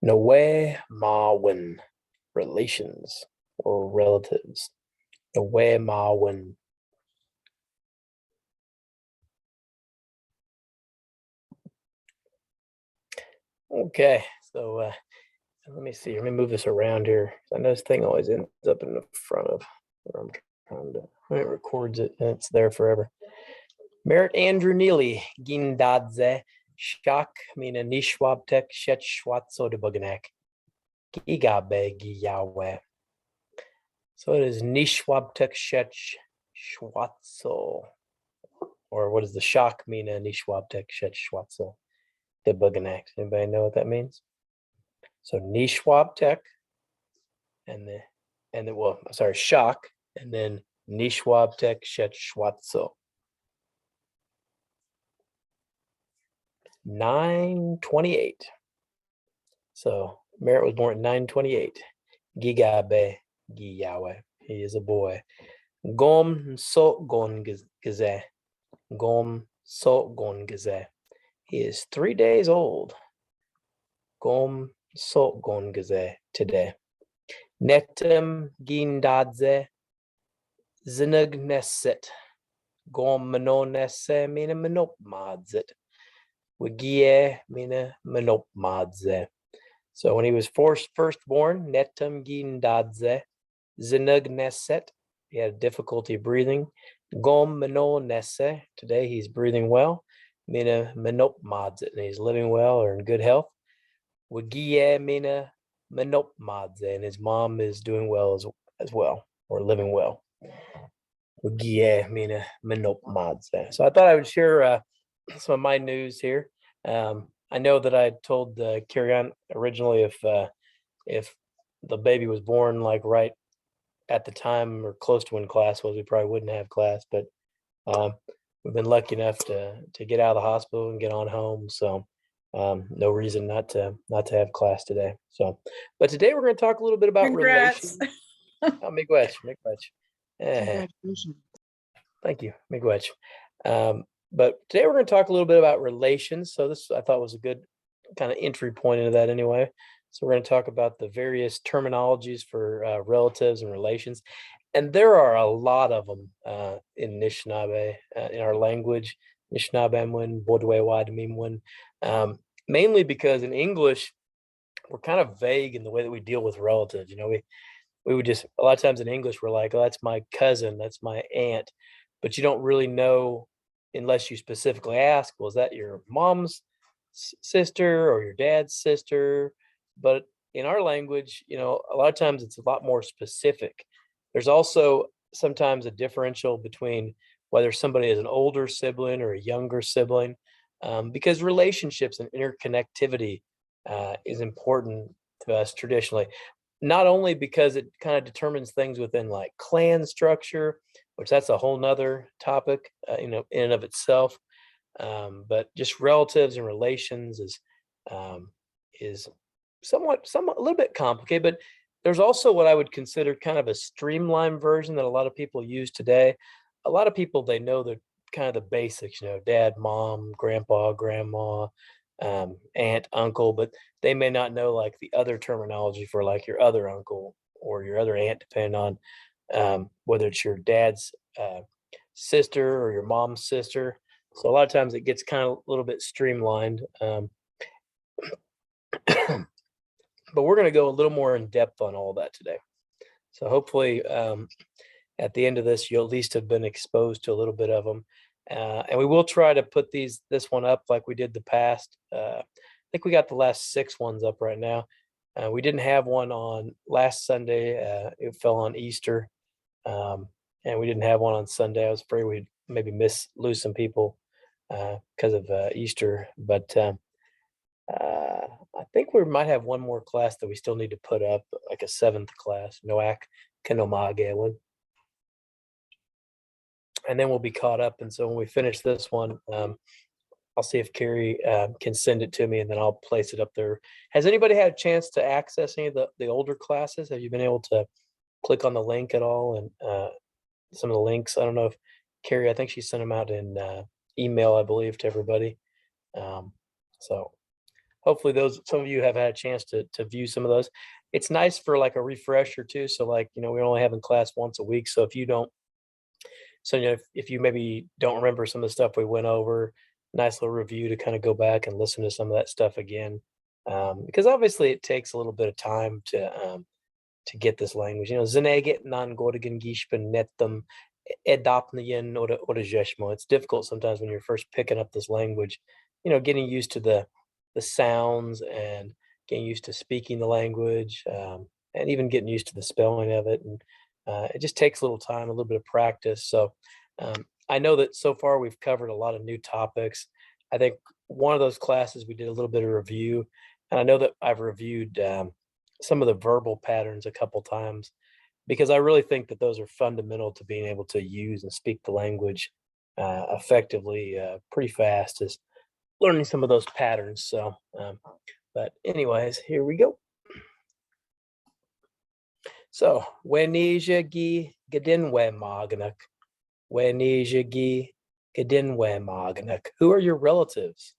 Bodwewadmimwen, relations or relatives. Bodwewadmimwen. Okay, so let me see. Let me move this around here. I know this thing always ends up in the front of where I'm trying to. When it records it, and it's there forever. Merit Andrew Neely, Gindadze, Shak, Mina Nishwabtek, Shet Schwatzo de Buganak, Gigabe Giyawe. So it is Nishwabtek Shet Schwatzo. Or what does the Shak mean? Nishwabtek Shet Schwatzo de Buganak. Anybody know what that means? So Nishwabtek and the well, sorry, Shak, and then Nishwabtek Shet Schwatzo. 928. So Merritt was born at 928. Gigabe Giyawe. He is a boy. Gom so gon gaze. Gom so gon gaze. He is 3 days old. Gom so gon gaze today. Netem gindadze zinugneset. Gom manonese mina manopmadzet. Wigie mina manopmadze. So when he was first born, netum gindadze zinugneset. He had difficulty breathing. Gom manonese. Today he's breathing well. Mina manopmadzet, and he's living well or in good health. Wigie mina manopmadze, and his mom is doing well as well, or living well. Wigie mina manopmadze. So I thought I would share some of my news here. I know that I told Carrie Ann originally if the baby was born like right at the time or close to when class was, we probably wouldn't have class. But we've been lucky enough to get out of the hospital and get on home. So no reason not to have class today. So, but today we're going to talk a little bit about relations. Oh, miigwech. Congratulations. Thank you, miigwech. But today we're going to talk a little bit about relations. So this I thought was a good kind of entry point into that anyway. So we're going to talk about the various terminologies for relatives and relations. And there are a lot of them in Anishinaabe, in our language, Anishinaabe-mwen, Bodwewadmimwen, mainly because in English, we're kind of vague in the way that we deal with relatives. You know, we would just, a lot of times in English, we're like, oh, that's my cousin, that's my aunt. But you don't really know unless you specifically ask, well, is that your mom's sister or your dad's sister? But in our language, you know, a lot of times it's a lot more specific. There's also sometimes a differential between whether somebody is an older sibling or a younger sibling, because relationships and interconnectivity is important to us traditionally. Not only because it kind of determines things within like clan structure, which that's a whole nother topic, you know, in and of itself. But just relatives and relations is somewhat a little bit complicated. But there's also what I would consider kind of a streamlined version that a lot of people use today. A lot of people, they know the kind of the basics, you know, dad, mom, grandpa, grandma, aunt, uncle, but they may not know like the other terminology for like your other uncle or your other aunt, depending on whether it's your dad's sister or your mom's sister. So a lot of times it gets kind of a little bit streamlined. But we're going to go a little more in depth on all that today. So hopefully at the end of this, you'll at least have been exposed to a little bit of them. And we will try to put this one up like we did the past. I think we got the last 6 ones up right now. We didn't have one on last Sunday. It fell on Easter. And we didn't have one on Sunday. I was afraid we'd maybe lose some people because of Easter. But I think we might have one more class that we still need to put up, like a 7th class, Noak Kanomage. And then we'll be caught up. And so when we finish this one, I'll see if Carrie can send it to me, and then I'll place it up there. Has anybody had a chance to access any of the older classes? Have you been able to click on the link at all? And some of the links, I don't know if Carrie, I think she sent them out in email, I believe, to everybody. So hopefully those some of you have had a chance to view some of those. It's nice for like a refresher too. So like, we're only having class once a week. So if you don't so if you maybe don't remember some of the stuff we went over, nice little review to kind of go back and listen to some of that stuff again. Because obviously it takes a little bit of time to get this language. Zeneget nan godigan gishpen netum edapnian or jeshmo. It's difficult sometimes when you're first picking up this language, getting used to the sounds and getting used to speaking the language, and even getting used to the spelling of it. And it just takes a little time, a little bit of practice. So I know that so far we've covered a lot of new topics. I think one of those classes we did a little bit of review, and I know that I've reviewed some of the verbal patterns a couple times because I really think that those are fundamental to being able to use and speak the language effectively pretty fast, is learning some of those patterns. So, but anyways, here we go. So, Wenija gi Gadinwe Magnak. Wenija gi Gadinwe Magnak. Who are your relatives?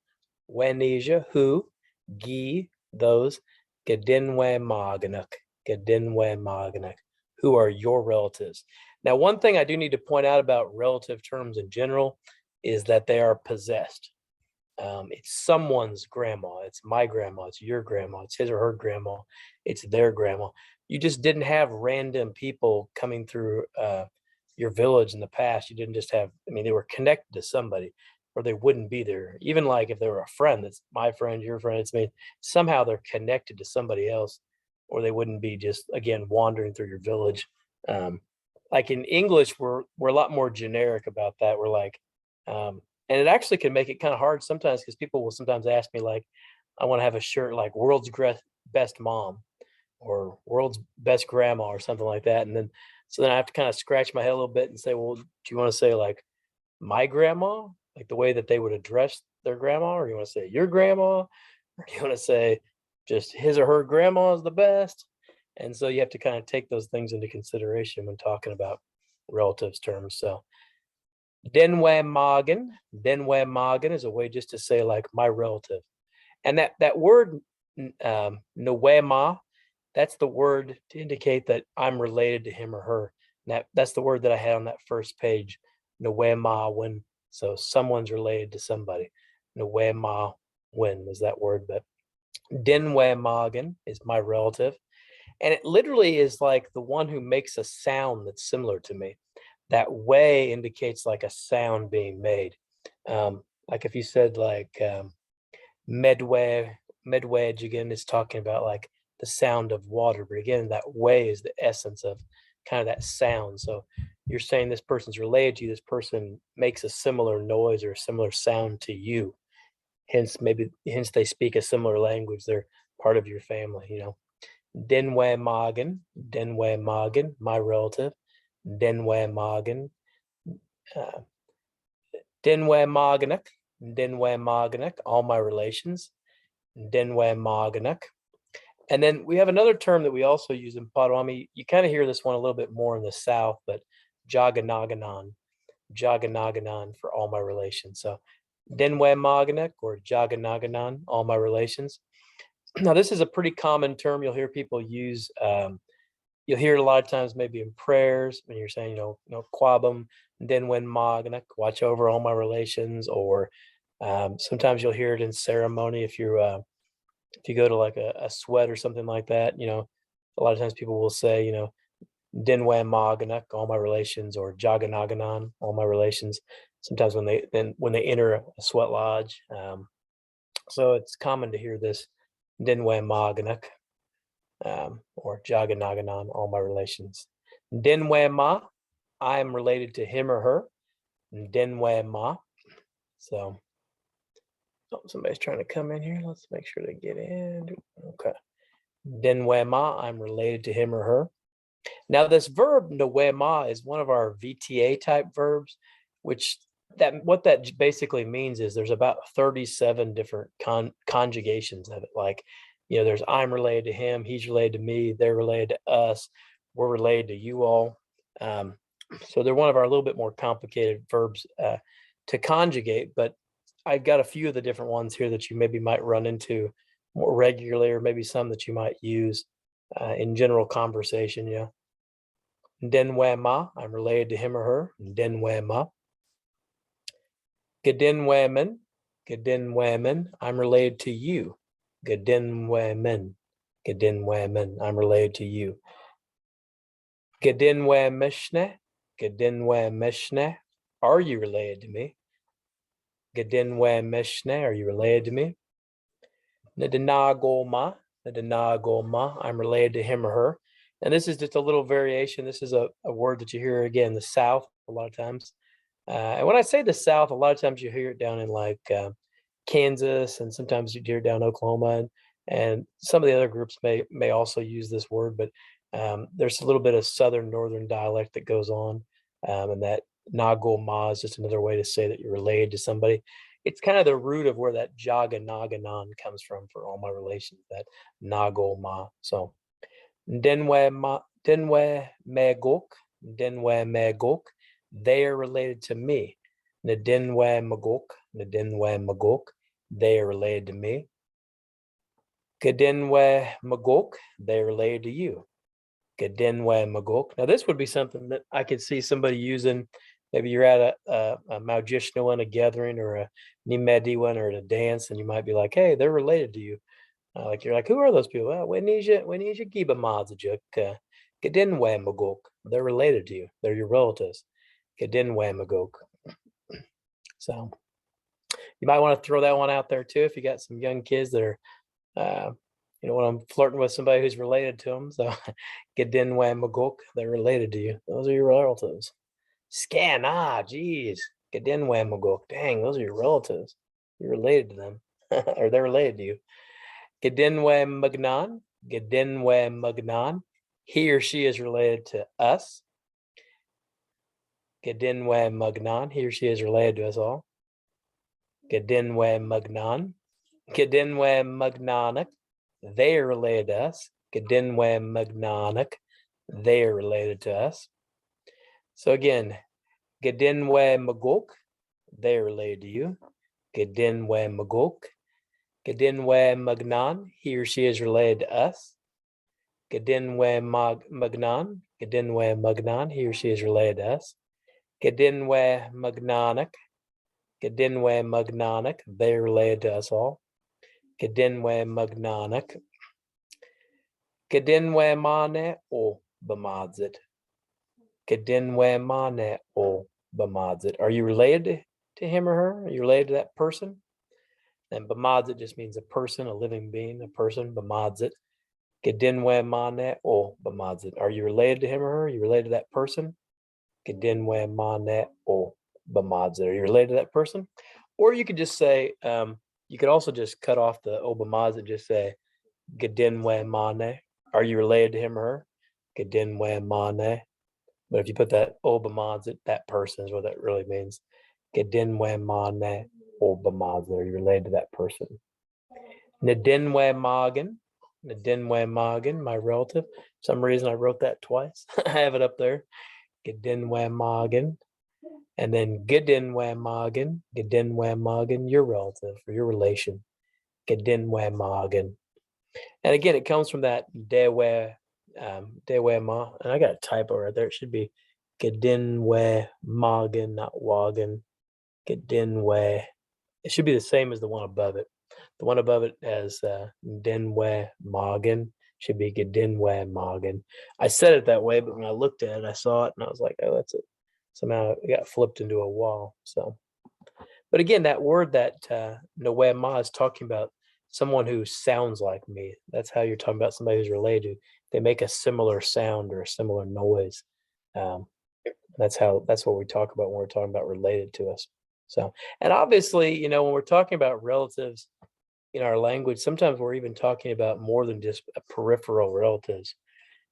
Wenija, who? Gi, those. Gadinwe Magnak. Gadinwe Magnak. Who are your relatives? Now, one thing I do need to point out about relative terms in general is that they are possessed. It's someone's grandma. It's my grandma. It's your grandma. It's his or her grandma. It's their grandma. You just didn't have random people coming through your village in the past. You didn't just have, they were connected to somebody or they wouldn't be there. Even like if they were a friend, that's my friend, your friend, somehow they're connected to somebody else or they wouldn't be just, again, wandering through your village. Like in English, we're a lot more generic about that. We're like, and it actually can make it kind of hard sometimes because people will sometimes ask me like, I want to have a shirt like world's best mom or world's best grandma or something like that. And then, so then I have to kind of scratch my head a little bit and say, well, do you want to say like my grandma, like the way that they would address their grandma, or you want to say your grandma, or do you want to say just his or her grandma is the best? And so you have to kind of take those things into consideration when talking about relatives terms. So Denwe Magen is a way just to say like my relative. And that word Nwema, that's the word to indicate that I'm related to him or her. And that's the word that I had on that first page, Nwema when. So someone's related to somebody. Nwema when was that word, but Denwe Magen is my relative. And it literally is like the one who makes a sound that's similar to me. That way indicates like a sound being made. Like if you said like medwedge again is talking about like the sound of water, but again, that way is the essence of kind of that sound. So you're saying this person's related to you, this person makes a similar noise or a similar sound to you. Hence they speak a similar language. They're part of your family, Denwe Magen, my relative. Denwe Magen, Denwe Maganek, all my relations. Denwe Maganek. And then we have another term that we also use in Potawatomi. You kind of hear this one a little bit more in the South, but Jaganaganan for all my relations. So Denwe Maganek or Jaganaganan, all my relations. Now, this is a pretty common term you'll hear people use. You'll hear it a lot of times, maybe in prayers when you're saying, Quabum, Denwen Maganek, watch over all my relations, or sometimes you'll hear it in ceremony if you go to like a sweat or something like that. A lot of times people will say, Denwen Maganek, all my relations, or Jaganaganan, all my relations. Sometimes when they enter a sweat lodge, so it's common to hear this Denwen Maganek. Or Jaganaganan, all my relations. Denwe Ma, I am related to him or her. Denwe Ma. So, somebody's trying to come in here. Let's make sure they get in. Okay. Denwe Ma, I'm related to him or her. Now, this verb Nwe Ma is one of our VTA type verbs, which what that basically means is there's about 37 different conjugations of it. Like, there's I'm related to him, he's related to me, they're related to us, we're related to you all. So they're one of our a little bit more complicated verbs to conjugate, but I've got a few of the different ones here that you maybe might run into more regularly, or maybe some that you might use in general conversation. Yeah. Denwema, I'm related to him or her. Denwema. Gedinwemen, Gedinwemen, I'm related to you. Gedinwemen, Gedinwemen, I'm related to you. Gedinwemishne, Gedinwemishne, are you related to me? Gedinwemishne, are you related to me? Nadinagolma, Nadinagolma, I'm related to him or her. And this is just a little variation. This is a word that you hear again, the South, a lot of times. And when I say the South, a lot of times you hear it down in like Kansas, and sometimes you hear it down in Oklahoma, and some of the other groups may also use this word, but there's a little bit of Southern Northern dialect that goes on, and that Nagol Ma is just another way to say that you're related to somebody. It's kind of the root of where that Jaga Naganan comes from for all my relations, that Nagol Ma. So Denwe Megok, Denwe Megok, they are related to me. Nadinwe Magok, Nadinwe Magok, they are related to me. Kadinwe Magok, they are related to you. Kadinwe Magok. Now this would be something that I could see somebody using. Maybe you're at a Maujishna one, a gathering, or a Nimedi one, or at a dance, and you might be like, hey, they're related to you. Like you're like, who are those people? Well, Wenija Giba Mazajuk, Kadinwe Magok. They're related to you. They're your relatives. Kadinwe Magok. So you might want to throw that one out there too if you got some young kids that are, when I'm flirting with somebody who's related to them. So Gedinwe Magok, they're related to you. Those are your relatives. Geez. Gedinwe Magok, dang, those are your relatives. You're related to them, or they're related to you. Gedinwe Magnan, Gedinwe Magnan, he or she is related to us. Gedinwe Magnan, he or she is related to us all. Gedinwe Magnan, Gedinwe Magnanak, they are related to us. Gedinwe Magnanak, they are related to us. So again, Gedinwe Magok, they are related to you. Gedinwe Magok, Gedinwe Magnan, he or she is related to us. Gedinwe Magnan, Gedinwe Magnan, he or she is related to us. Gedinwe Magnanak, Gedinwe Magnanak, they're related to us all. Gedinwe Magnanak. Gedinwe Mane o Bamadzit. Gedinwe Mane o Bamadzit. Are you related to him or her? Are you related to that person? And Bamadzit just means a person, a living being, a person. Bamadzit. Gedinwe Mane o Bamadzit. Are you related to him or her? Are you related to that person? Gedinwe Mane o Bamadzit. Are you related to that person? Or you could just say, you could also just cut off the Obamaz and just say, Gedinwe Mane. Are you related to him or her? Gedinwe Mane. But if you put that Obamaz, that person is what that really means. Gedinwe Mane Obamaz. Are you related to that person? Nadinwe Magen. Nadinwe Magen, my relative. For some reason I wrote that twice. I have it up there. Gedinwe Magen. And then Gedinwe Magen, Gedinwe Magen, your relative or your relation. Gedinwe Magen. And again, it comes from that Dewe Ma. And I got a typo right there. It should be Gedinwe Magen, not Wagen. Gedinwe. It should be the same as the one above it. The one above it has Denwe Magen. Should be Gedinwe Magen. I said it that way, but when I looked at it, I saw it and I was like, oh, that's it. Somehow it got flipped into a wall. So, but again, that word that Noe Ma is talking about someone who sounds like me. That's how you're talking about somebody who's related to. They make a similar sound or a similar noise. That's what we talk about when we're talking about related to us. So, and obviously, when we're talking about relatives in our language, sometimes we're even talking about more than just peripheral relatives.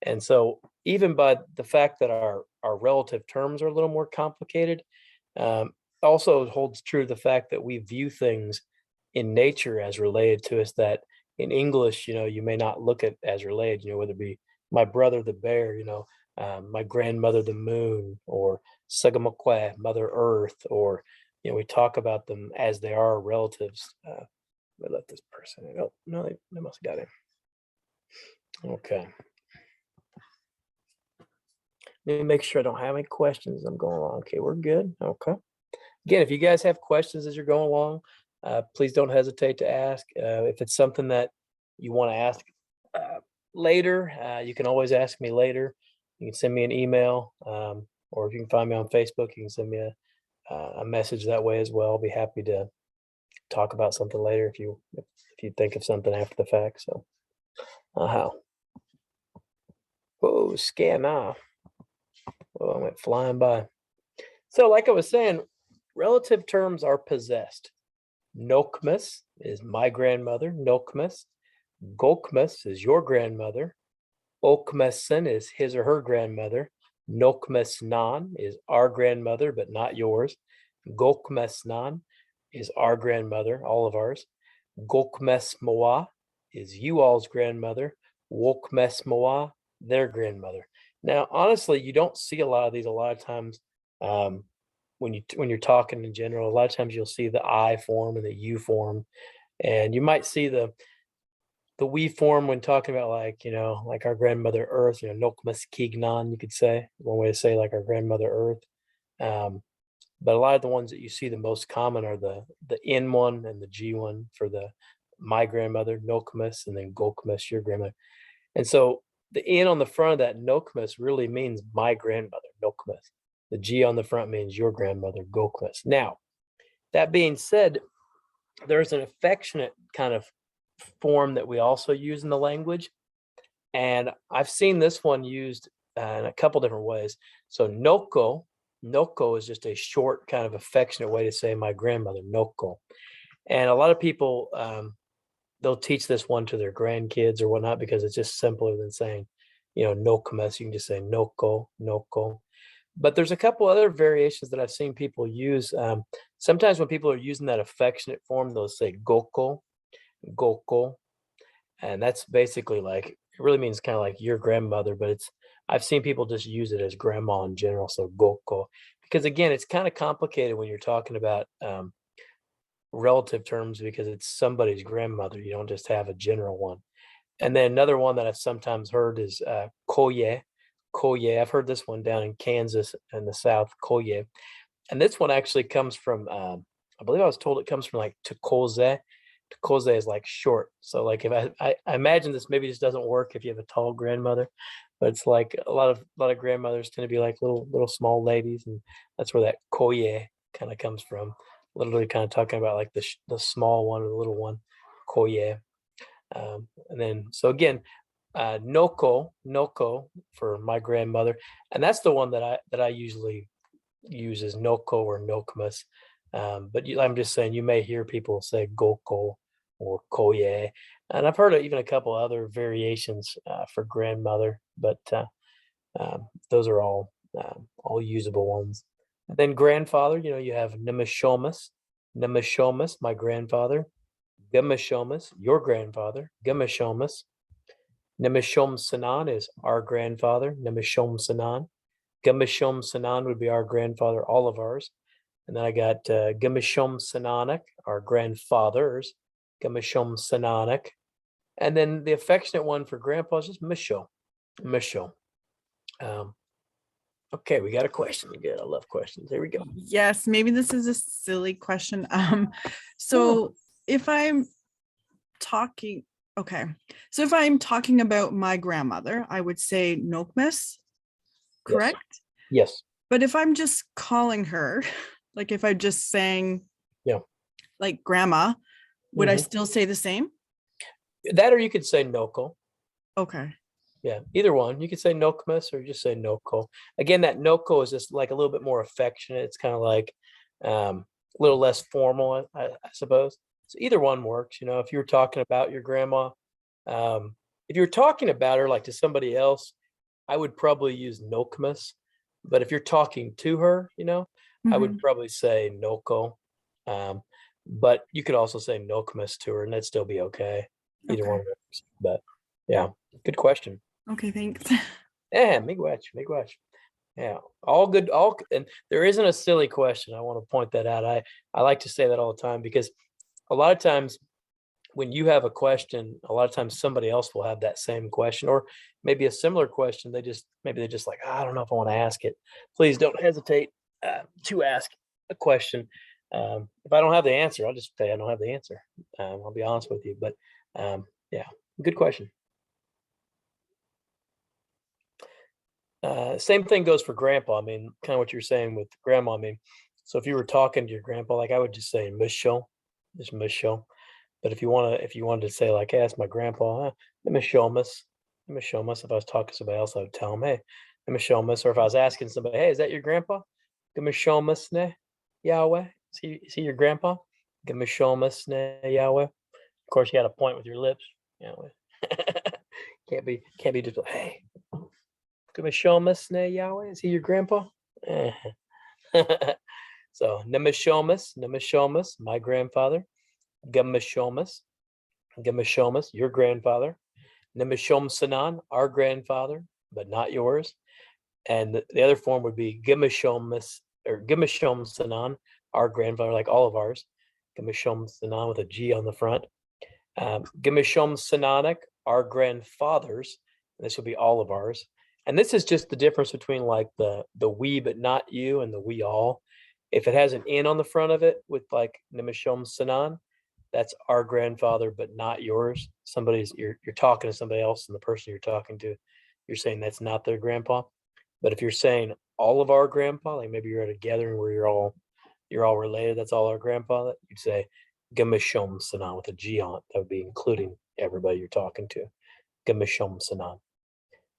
And so even by the fact that our relative terms are a little more complicated, also holds true the fact that we view things in nature as related to us that in English, you may not look at as related, whether it be my brother, the bear, my grandmother, the moon, or Sagamakwe, Mother Earth, or, we talk about them as they are relatives I let this person in. Oh, no, they must have got in. Okay. Let me make sure I don't have any questions as I'm going along. Okay, we're good. Okay. Again, if you guys have questions as you're going along, please don't hesitate to ask. If it's something that you want to ask uh, later, you can always ask me later. You can send me an email, or if you can find me on Facebook, you can send me a message that way as well. I'll be happy to talk about something later if you think of something after the fact. So, how? Whoa, scan off. Oh, I went flying by. So, like I was saying, relative terms are possessed. Nokmas is my grandmother. Nokmas. Gokmas is your grandmother. Okmasen is his or her grandmother. Nokmasnan is our grandmother, but not yours. Gokmasnan is our grandmother, all of ours. Gokmesmoa is you all's grandmother. Wokmesmoa, their grandmother. Now, honestly, you don't see a lot of these a lot of times when you're talking in general. A lot of times you'll see the I form and the you form, and you might see the we form when talking about like our grandmother Earth. Nokmas Kignan, you could say one way to say like our grandmother Earth. Um, but a lot of the ones that you see the most common are the N one and the G one for the my grandmother Nokmas, and then Gokmas, your grandmother. And so the N on the front of that Nokmas really means my grandmother Nokmas. The G on the front means your grandmother Gokmas. Now, that being said, there's an affectionate kind of form that we also use in the language, and I've seen this one used in a couple different ways. So noko is just a short kind of affectionate way to say my grandmother noko, and a lot of people they'll teach this one to their grandkids or whatnot because it's just simpler than saying nokomes. You can just say noko. But there's a couple other variations that I've seen people use. Sometimes when people are using that affectionate form, they'll say goko, and that's basically like it really means kind of like your grandmother, but I've seen people just use it as grandma in general, so goko, because again, it's kind of complicated when you're talking about relative terms because it's somebody's grandmother. You don't just have a general one. And then another one that I've sometimes heard is koye. Koye. I've heard this one down in Kansas in the South, koye. And this one actually comes from, I believe I was told it comes from like Tukoze. Tukoze is like short. So like if I imagine this maybe just doesn't work if you have a tall grandmother, but it's like a lot of grandmothers tend to be like little small ladies, and that's where that koye kind of comes from. Literally kind of talking about like the small one or the little one, koye. And then so again, noko for my grandmother, and that's the one that I usually use as noko or nokmas. But I'm just saying you may hear people say goko or koye, and I've heard of even a couple other variations for grandmother, but those are all usable ones. And then grandfather, you have Nemishomas, my grandfather, Gemishomas, your grandfather, Gemishomas. Nemishom Sanan is our grandfather, Nemishom Sanan. Gemishom Sanan would be our grandfather, all of ours. And then I got Gemishom Sananik, our grandfathers, Gemishom Sananik. And then the affectionate one for grandpa is just Misho. Misho. Okay, we got a question. Good. I love questions. Here we go. Yes, maybe this is a silly question. So if I'm talking, okay. So if I'm talking about my grandmother, I would say Nokmes, correct? Yes. But if I'm just calling her, like if I'm just saying, like grandma, would I still say the same? That or you could say Noko. Okay. Yeah, either one. You could say Nokmas or just say Noko. Again, that Noko is just like a little bit more affectionate. It's kind of like a little less formal, I suppose. So either one works. If you were talking about your grandma, if you're talking about her like to somebody else, I would probably use Nokmas. But if you're talking to her, I would probably say Noko. But you could also say Nokmas to her, and that'd still be okay. Either one works. But yeah, good question. Okay, thanks. Yeah, miigwech. Yeah, all good. And there isn't a silly question. I want to point that out. I like to say that all the time because a lot of times when you have a question, a lot of times somebody else will have that same question or maybe a similar question. Maybe they're just like, "Ah, I don't know if I want to ask it." Please don't hesitate to ask a question. If I don't have the answer, I'll just say I don't have the answer. I'll be honest with you. But yeah, good question. Same thing goes for grandpa. I mean, kind of what you're saying with grandma. I mean, so if you were talking to your grandpa, like I would just say "Michelle," just "Michelle." But if you wanted to say like, "Hey, that's my grandpa," "Mishomas," "Mishomas." If I was talking to somebody else, I would tell them, "Hey, Mishomas." Or if I was asking somebody, "Hey, is that your grandpa?" "Mishomas ne Yahweh." Is he your grandpa? "Mishomas ne Yahweh." Of course, you got to point with your lips. Yahweh. Can't be just like, "Hey, Mishomas ne Yahweh." Is he your grandpa? Eh. So Nemishomas, my grandfather. Gemishomas, Gemishomas, your grandfather. Nemishom Sanan, our grandfather, but not yours. And the other form would be Gemishomas or Gemishom Sanan, our grandfather, like all of ours. Gemishom Sanan with a G on the front. Gemishom Sananic, our grandfathers. And this would be all of ours. And this is just the difference between like the we but not you and the we all. If it has an N on the front of it with like Nemishom Sanan, that's our grandfather, but not yours. You're talking to somebody else, and the person you're talking to, you're saying that's not their grandpa. But if you're saying all of our grandpa, like maybe you're at a gathering where you're all related, that's all our grandpa, you'd say Gamishom Sanan with a G on it. That would be including everybody you're talking to. Gamishom Sanan.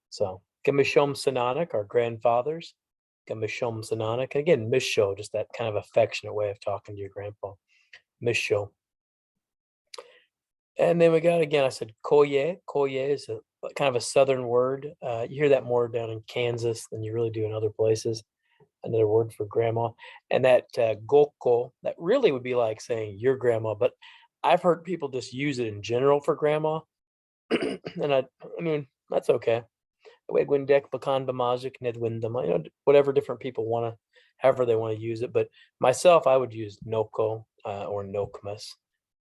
So Gamishom Sananik, our grandfathers. Gamishom Sananik. Again, Misho, just that kind of affectionate way of talking to your grandpa. Misho. And then we got again, I said koye. Koye is kind of a southern word. You hear that more down in Kansas than you really do in other places. Another word for grandma. And that goko, that really would be like saying your grandma, but I've heard people just use it in general for grandma. And I mean, that's okay. Wegwindek, Bakan Bamajic, Nedwindama, whatever different people want to, however they want to use it. But myself, I would use Noko or Nokmas,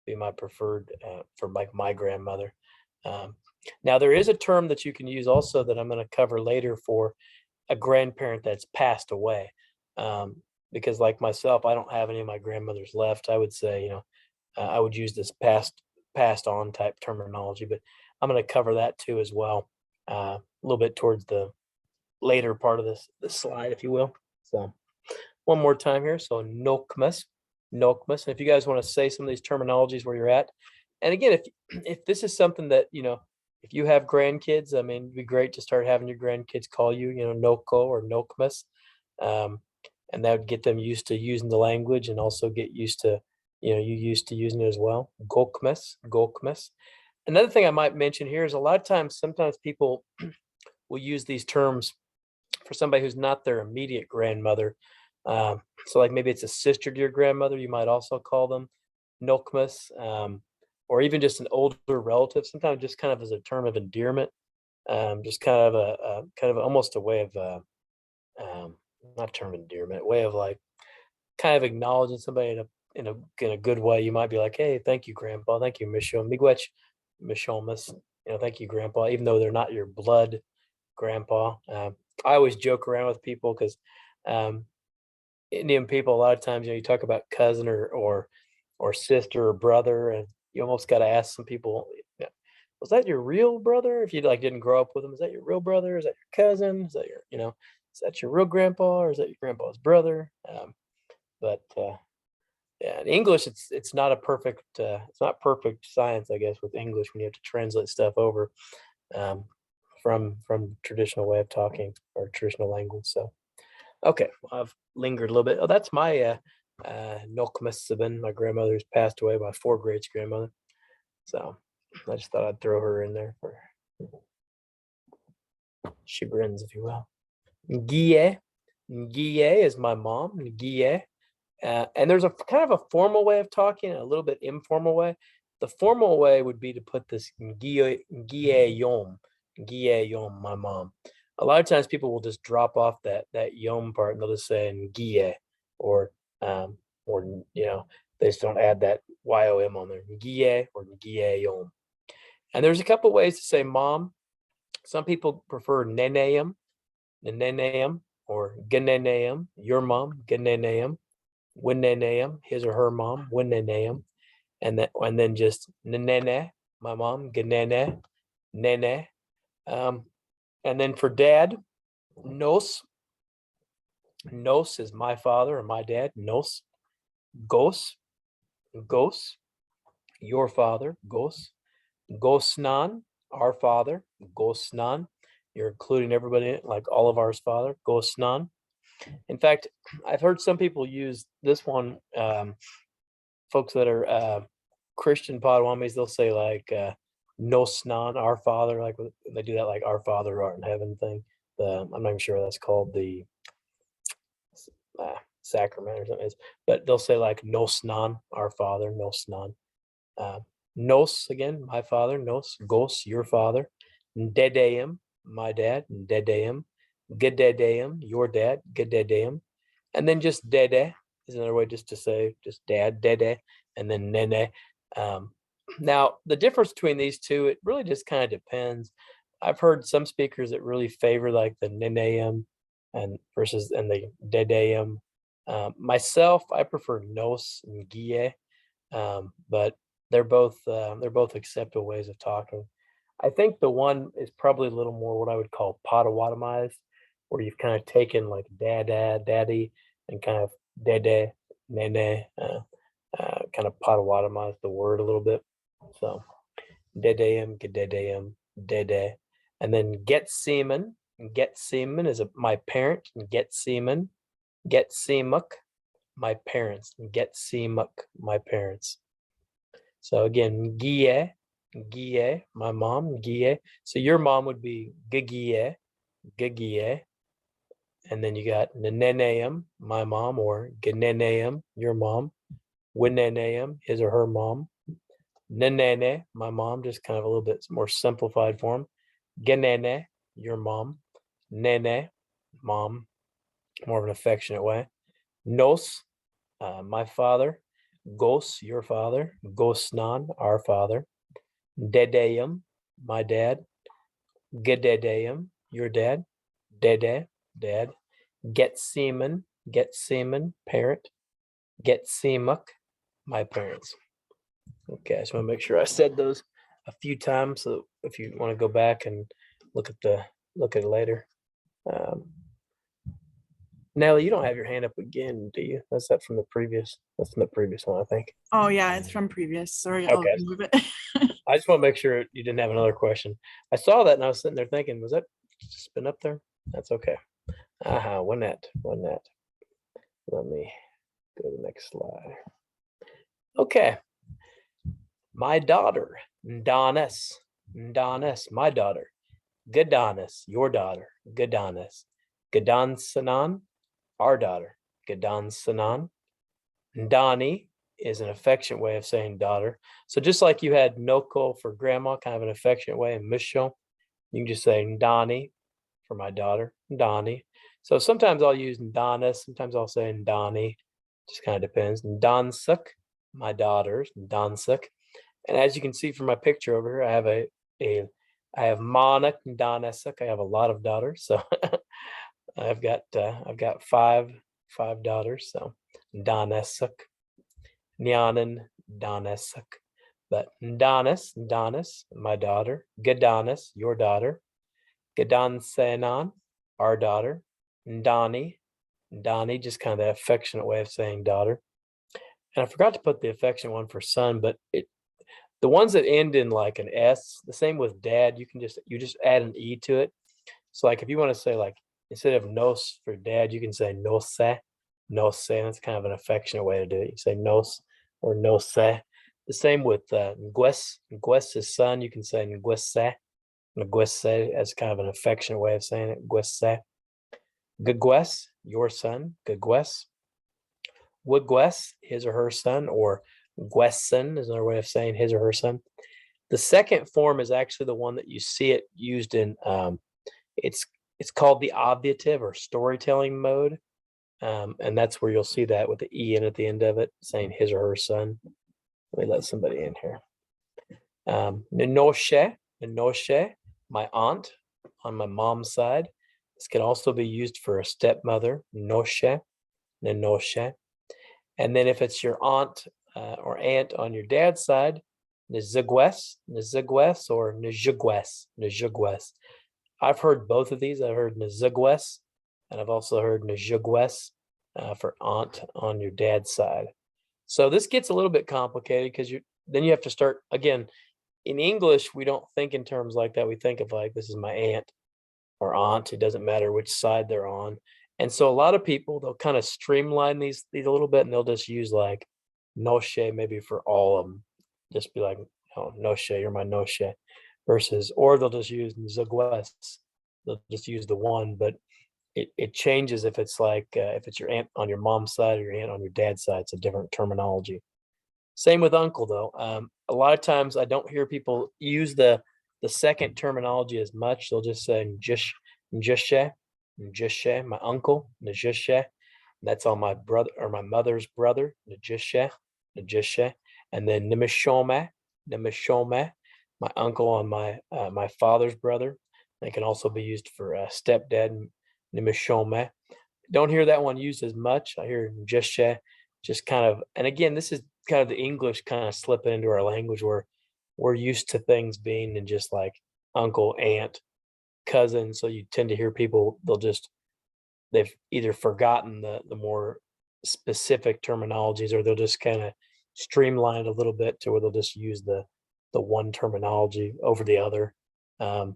be my preferred for my grandmother. Um, Now, there is a term that you can use also that I'm going to cover later for a grandparent that's passed away. Um, because, like myself, I don't have any of my grandmothers left. I would say, I would use this passed on type terminology, but I'm going to cover that too as well, a little bit towards the later part of this slide, if you will. So one more time here. So nokmas, nokmas. And if you guys want to say some of these terminologies where you're at, and again, if this is something that if you have grandkids, I mean, it'd be great to start having your grandkids call you, noko or nokmas, um, and that would get them used to using the language and also get used to, you used to using it as well. Gokmas, gokmas. Another thing I might mention here is a lot of times, sometimes people will use these terms for somebody who's not their immediate grandmother. So, like maybe it's a sister to your grandmother, you might also call them Nokmas, or even just an older relative. Sometimes just kind of as a term of endearment, just kind of a kind of almost a way of um, not term of endearment, way of like kind of acknowledging somebody in a good way. You might be like, "Hey, thank you, Grandpa. Thank you, Michelle Miigwech, Mishomas. Thank you, Grandpa." Even though they're not your blood grandpa. I always joke around with people because um, Indian people, a lot of times, you talk about cousin or sister or brother, and you almost got to ask some people, yeah, was that your real brother? If you like didn't grow up with him, is that your real brother? Is that your cousin? Is that is that your real grandpa, or is that your grandpa's brother? But yeah, in English, it's not perfect science, I guess, with English when you have to translate stuff over um, from traditional way of talking or traditional language. So okay, well, I've lingered a little bit. Oh, that's my Nokmas Sabin. My grandmother's passed away, my four greats grandmother. So I just thought I'd throw her in there for chagrins, if you will. Ngie. Ngie is my mom. Ngie. And there's a kind of a formal way of talking and a little bit informal way. The formal way would be to put this Ngie Yom. Ngie Yom, my mom. A lot of times people will just drop off that Yom part and they'll just say Ngie or um or they just don't add Y-O-M on there, ngiye or ngiyeyom. And there's a couple ways to say mom. Some people prefer neneyam, neneyam, or geneneyam, your mom, geneneyam, winneneyam, his or her mom, winneneyam, and then just nenene, my mom, genene, nene. And then for dad, nos, nos is my father or my dad, nos, gos, gos, your father, gos, gosnan, our father, gosnan. You're including everybody, like all of ours father, gosnan. In fact, I've heard some people use this one, folks that are Christian Potawatomis, they'll say like Nosnan, our father, like they do that like our father who art in heaven thing. I'm not even sure what that's called, the sacrament or something is, but they'll say like Nosnan, our father, Nosnan. Uh, Nos again, my father, Nos, Gos, your father, Dedeim, my dad, Dedeim, Gededeim, your dad, Gededeim, and then just Dede is another way just to say just dad, Dede, and then Nene. Um, Now the difference between these two, it really just kind of depends. I've heard some speakers that really favor like the Neneim and the Dedeim. Myself, I prefer Nos and Gie, but they're both acceptable ways of talking. I think the one is probably a little more what I would call Potawatomize, where you've kind of taken like dada, daddy, and kind of dede, nene, kind of Potawatomize the word a little bit. So dedeum, gededeum, dede, and then get semen. Get semen is my parent. Get semen, get seamuk, my parents. Get seamuk, my parents. So again, Gie, Gie, my mom, Gie. So your mom would be Gigie, Gigie. And then you got Neneam, my mom, or Geneneam, your mom. Wineneam, his or her mom. Nenene, my mom, just kind of a little bit more simplified form. Genene, your mom. Nene, mom, more of an affectionate way. Nos, my father. Gos, your father. Gosnan, our father. Dedeum, my dad. Gededeum, your dad. Dede, dad. Get semen, parent. Get seamuk, my parents. Okay, I just want to make sure I said those a few times, so if you want to go back and look at it later. Nellie, you don't have your hand up again, do you? That's from the previous. That's from the previous one, I think. Oh yeah, it's from previous. Sorry, I'll Okay. remove it. I just want to make sure you didn't have another question. I saw that and I was sitting there thinking, was that just been up there? That's okay. One net. Let me go to the next slide. Okay. My daughter, Ndonis, my daughter. Gadonis, your daughter. Gadonis. Gadansanan, our daughter. Gadansanan. Ndani is an affectionate way of saying daughter. So just like you had Noko for grandma, kind of an affectionate way, and Misho, you can just say Ndani for my daughter. Ndani. So sometimes I'll use Ndonis, sometimes I'll say Ndani. Just kind of depends. Ndansuk, my daughters. Ndansuk. And as you can see from my picture over here, I have Monik and Donesuk. I have a lot of daughters, so I've got five daughters. So Donesuk, Nyanan, Donesuk, but Donis, my daughter. Gadonis, your daughter. Gadansenan, our daughter. Ndani, just kind of the affectionate way of saying daughter. And I forgot to put the affectionate one for son, but the ones that end in like an S, the same with dad, you just add an E to it. So like if you want to say like instead of nos for dad, you can say nose, nose. That's kind of an affectionate way to do it. You say nos or nose. The same with ngues. Ngues is son. You can say nguese. Nguese as kind of an affectionate way of saying it. Nguese. Gagwes, your son. Gagwes. Wigwes, his or her son, or Gwesson is another way of saying his or her son. The second form is actually the one that you see it used in. It's called the obviative or storytelling mode, and that's where you'll see that with the E in at the end of it, saying his or her son. Let me let somebody in here. Nenoshe, Nenoshe, my aunt on my mom's side. This can also be used for a stepmother, Nenoshe, Nenoshe. And then if it's your aunt or aunt on your dad's side, Nizigwes, Nizigwes, or Nijigwes, Nijigwes. I've heard both of these. I've heard Nizigwes, and I've also heard Nijigwes for aunt on your dad's side. So this gets a little bit complicated because then you have to start again. In English, we don't think in terms like that. We think of like this is my aunt or aunt. It doesn't matter which side they're on. And so a lot of people they'll kind of streamline these a little bit, and they'll just use like Noshe maybe for all of them. Just be like, oh, Noshe, you're my Noshe, versus, or they'll just use Nzagwes. They'll just use the one, but it changes if it's like if it's your aunt on your mom's side or your aunt on your dad's side. It's a different terminology. Same with uncle though. A lot of times I don't hear people use the second terminology as much. They'll just say njishe, njishe, my uncle, njishe. That's on my brother or my mother's brother, njishe, njishe. And then nimishome, nimishome, my uncle on my father's brother. They can also be used for stepdad, nimishome. Don't hear that one used as much. I hear njishe, just kind of, and again, this is kind of the English kind of slipping into our language where we're used to things being in just like uncle, aunt, cousin. So you tend to hear people, they've either forgotten the more specific terminologies or they'll just kind of streamline it a little bit to where they'll just use the one terminology over the other. Um,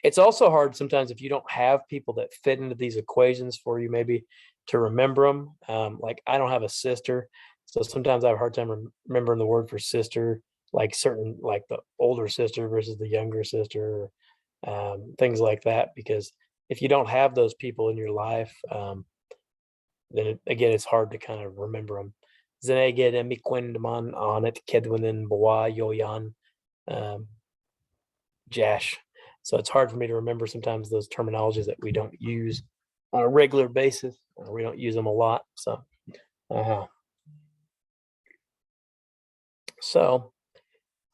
it's also hard sometimes if you don't have people that fit into these equations for you, maybe to remember them. Like I don't have a sister, so sometimes I have a hard time remembering the word for sister, like certain, like the older sister versus the younger sister, things like that. Because if you don't have those people in your life, then again, it's hard to kind of remember them. Zenege de miquendaman on it, kedwinin bawa yoyan, Jash. So it's hard for me to remember sometimes those terminologies that we don't use on a regular basis, or we don't use them a lot. So, uh, so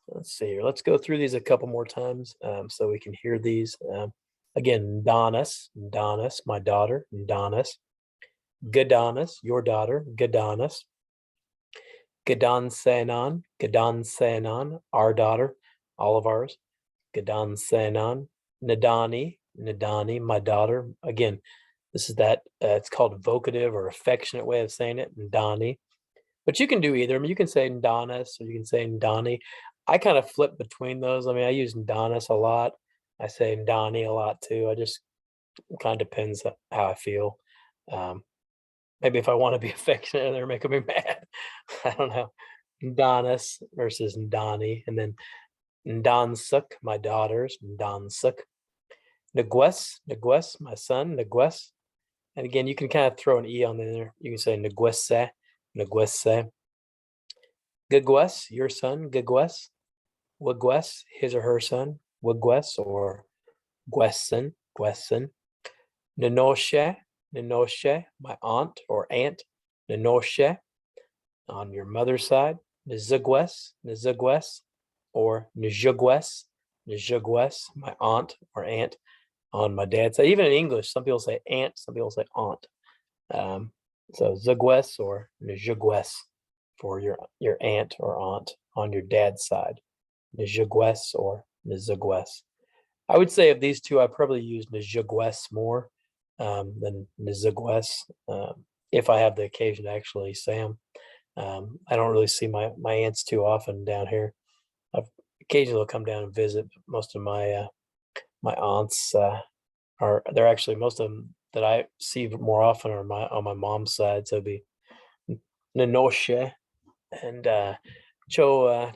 let's see here. Let's go through these a couple more times so we can hear these. Again, Donis, Donis, my daughter, Donis. Gadanis, your daughter, Gadanis. Gadan Senan, Gadan Senan, our daughter, all of ours. Gadan Senan, Nadani, Nadani, my daughter. Again, this is that it's called vocative or affectionate way of saying it, Ndani. But you can do either. I mean, you can say Ndonis or you can say Ndani. I kind of flip between those. I mean, I use Ndonis a lot. I say Ndani a lot too. I just kind of depends how I feel. Um, maybe if I want to be affectionate, they're making me mad. I don't know. Ndonis versus Ndani, and then Ndansuk, my daughters, Ndansuk. Negues, Negues, my son, Negues. And again, you can kind of throw an E on there. You can say Neguese, Neguese. Gigues, your son, Gigues. Wigues, his or her son, Wigues or Guessen, Guessen. Nenoshe, Nenoshe, my aunt or aunt, Nenoshe. On your mother's side, Nizigues, Nizigues, or Nijigues, Nijigues, my aunt or aunt. On my dad's side, even in English, some people say aunt, some people say aunt. So Zigues or Nijigues for your aunt or aunt on your dad's side. Nijigues or Nizigues. I would say of these two, I probably use Nijigues more than Nizigues if I have the occasion to actually say them. I don't really see my aunts too often down here. I've occasionally will come down and visit. But most of my aunts they're actually most of them that I see more often are on my mom's side. So it'd be Nenoshe and Joe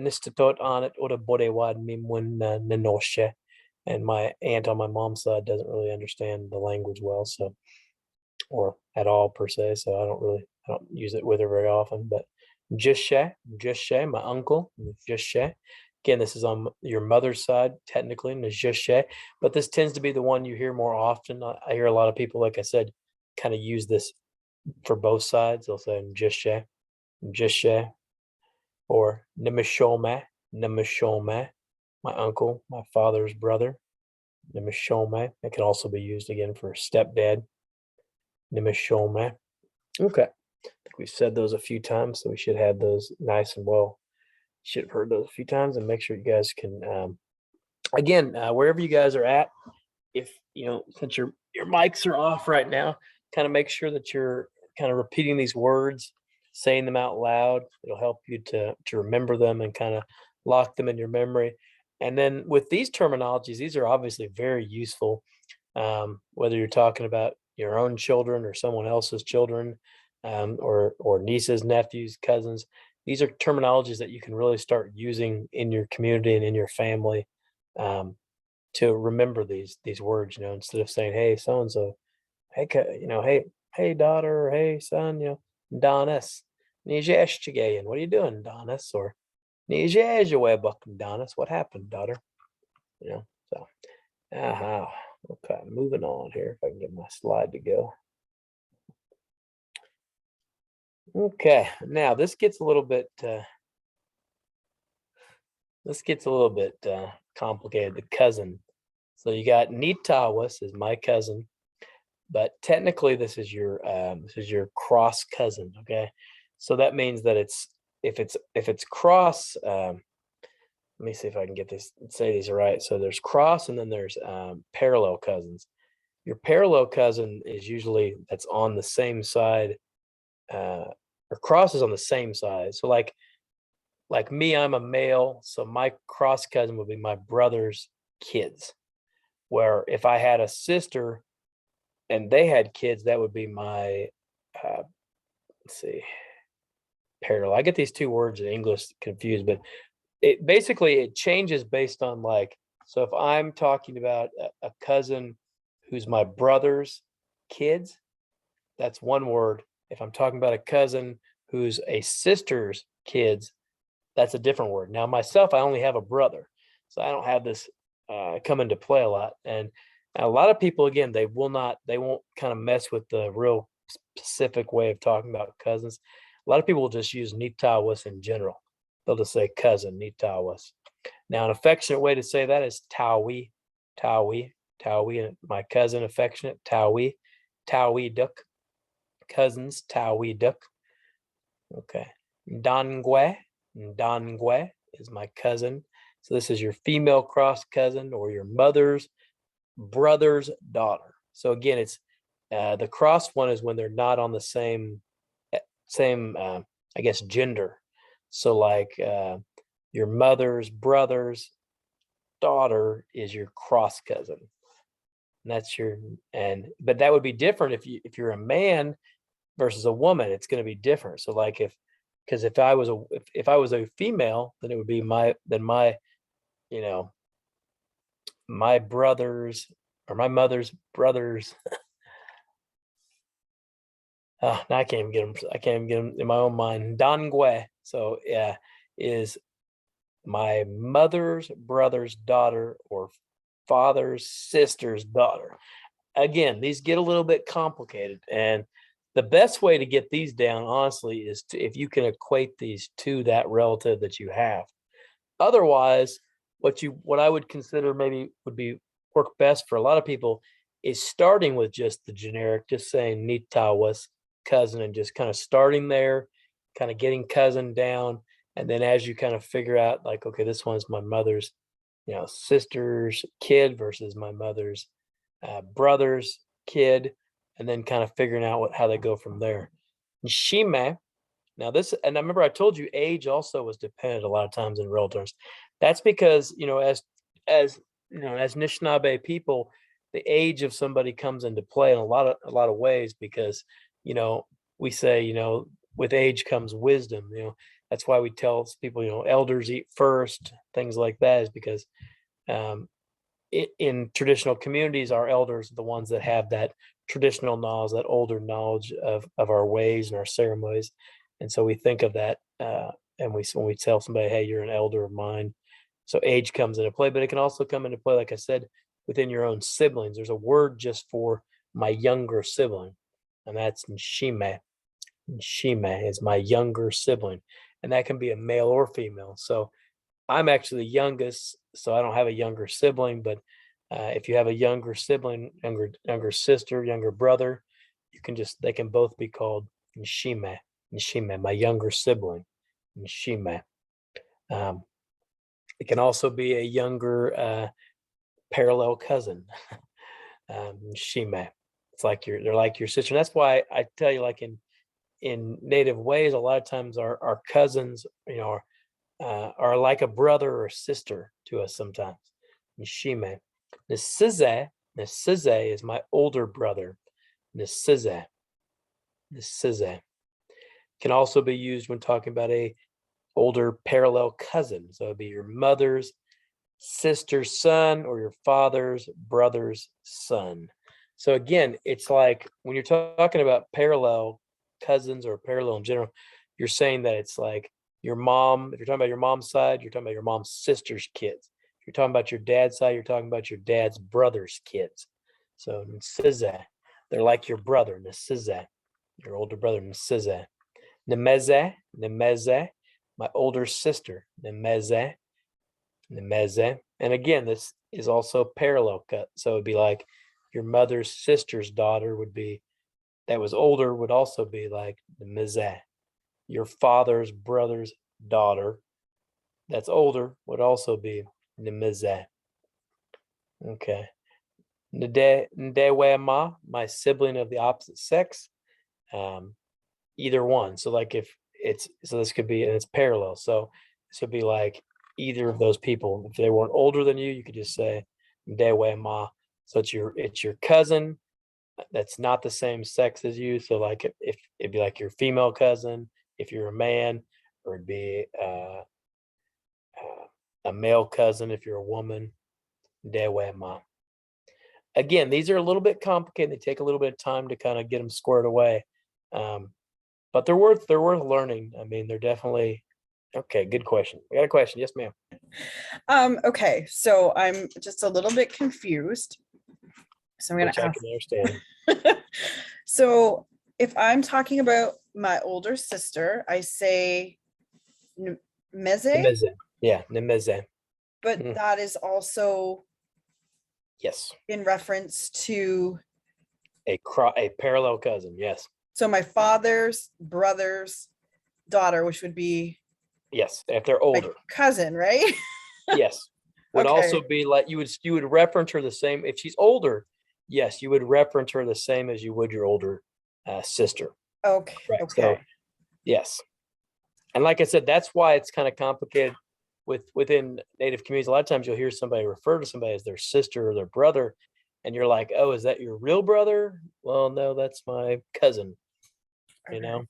Nistatot on it or the Bodwewadmimwen Nenoshe. And my aunt on my mom's side doesn't really understand the language well, so or at all per se. So I don't use it with her very often. But Jishe, my uncle, Jishe. Again, this is on your mother's side, technically, Jishe, but this tends to be the one you hear more often. I hear a lot of people, like I said, kind of use this for both sides. They'll say Jishe, Jishe. or Nimishome, Nimishome, my uncle, my father's brother, Nimishome. It can also be used again for stepdad, Nimishome. Okay, I think we've said those a few times, so we should have those nice and well. Should have heard those a few times, and make sure you guys can, again, wherever you guys are at, if since your mics are off right now, kind of make sure that you're kind of repeating these words, saying them out loud. It'll help you to remember them and kind of lock them in your memory. And then with these terminologies, these are obviously very useful, whether you're talking about your own children or someone else's children, or nieces, nephews, cousins. These are terminologies that you can really start using in your community and in your family, to remember these words. Instead of saying, "Hey, so and so," "Hey, hey, daughter," or "Hey, son," Donis, and what are you doing, Donis? Or Donis, what happened, daughter? So, okay, moving on here. If I can get my slide to go. Okay, now this gets a little bit complicated. The cousin. So you got Nitawas is my cousin, but technically this is your cross cousin. Okay, so that means that if it's cross. Let me see if I can say these right. So there's cross, and then there's parallel cousins. Your parallel cousin is usually that's on the same side, or cross is on the same side. So like me, I'm a male, so my cross cousin would be my brother's kids. Where if I had a sister and they had kids, that would be my, let's see, parallel. I get these two words in English confused, but it changes based on, like, so if I'm talking about a cousin who's my brother's kids, that's one word. If I'm talking about a cousin who's a sister's kids, that's a different word. Now, myself, I only have a brother, so I don't have this come into play a lot. And a lot of people, again, they won't kind of mess with the real specific way of talking about cousins. A lot of people will just use nitawas in general. They'll just say cousin, nitawas. Now, an affectionate way to say that is tawi, tawi, tawi. And my cousin, affectionate, tawi, tawi duk. Cousins, tawi duk. Okay. Dangwe, Dangwe is my cousin. So this is your female cross cousin or your mother's brother's daughter. So again, it's the cross one is when they're not on the same I guess gender. So like your mother's brother's daughter is your cross cousin. And that's but that would be different if you're a man versus a woman. It's going to be different. So like because if I was a female, then it would be my you know my brothers or my mother's brothers. Now I can't even get them. I can't even get them in my own mind. Dangwe. So yeah, is my mother's brother's daughter or father's sister's daughter. Again, these get a little bit complicated, and the best way to get these down, honestly, is if you can equate these to that relative that you have. Otherwise, what I would consider maybe would be work best for a lot of people is starting with just the generic, just saying Nitawas cousin, and just kind of starting there, kind of getting cousin down, and then as you kind of figure out, like, okay, this one's my mother's, sister's kid versus my mother's brother's kid, and then kind of figuring out how they go from there. Shime. Now and I remember I told you age also was dependent a lot of times in real terms. That's because, as Anishinaabe people, the age of somebody comes into play in a lot of ways because, we say, with age comes wisdom. That's why we tell people, elders eat first, things like that, is because in traditional communities, our elders are the ones that have that traditional knowledge, that older knowledge of our ways and our ceremonies. And so we think of that, and when we tell somebody, "Hey, you're an elder of mine," so age comes into play, but it can also come into play, like I said, within your own siblings. There's a word just for my younger sibling, and that's nshime. Nshime is my younger sibling, and that can be a male or female. So I'm actually the youngest, so I don't have a younger sibling, but if you have a younger sibling, younger sister, younger brother, they can both be called Nshime, Nshime, my younger sibling, Nshime. Um, it can also be a younger parallel cousin, Nshime. They're like your sister. And that's why I tell you, like in native ways, a lot of times our cousins, are like a brother or a sister to us sometimes. Nshime. Nsize, Nsize is my older brother. Nsize, Nsize. Can also be used when talking about a older parallel cousin. So it'd be your mother's sister's son or your father's brother's son. So again, it's like when you're talking about parallel cousins or parallel in general, you're saying that it's like your mom, if you're talking about your mom's side, you're talking about your mom's sister's kids. If you're talking about your dad's side, you're talking about your dad's brother's kids. So Nsize, they're like your brother, Nsize, your older brother, Nsize. Nemeze, Nemeze, my older sister, Nemeze, Nemeze. And again, this is also parallel cut. So it'd be like your mother's sister's daughter that was older would also be like Nemeze. Your father's brother's daughter that's older would also be Nemeze. Okay. Ndewema, my sibling of the opposite sex. Either one. So like this could be, and it's parallel. So this would be like either of those people. If they weren't older than you could just say Ndewema. So it's your cousin that's not the same sex as you. So like if it'd be like your female cousin, if you're a man, or it'd be a male cousin if you're a woman. Ndewema. Again, these are a little bit complicated. They take a little bit of time to kind of get them squared away. But they're worth learning. I mean, they're definitely okay. Good question. We got a question. Yes, ma'am. Okay, so I'm just a little bit confused. So I'm gonna Which I ask. can understand. So if I'm talking about my older sister, I say Meze, Nemeze. Yeah, Nemeze. but Mhm. that is also Yes. in reference to, A parallel cousin. Yes. so my father's brother's daughter, which would be Yes. If they're my older. cousin, right? Yes. Would also Okay. be like you would reference her the same if she's older. Yes, you would reference her the same as you would your older sister. Okay. Correct. So Okay. yes. And like I said, that's why it's kind of complicated within Native communities. A lot of times you'll hear somebody refer to somebody as their sister or their brother, and you're like, "Oh, is that your real brother?" Well, no, that's my cousin. You Okay. know,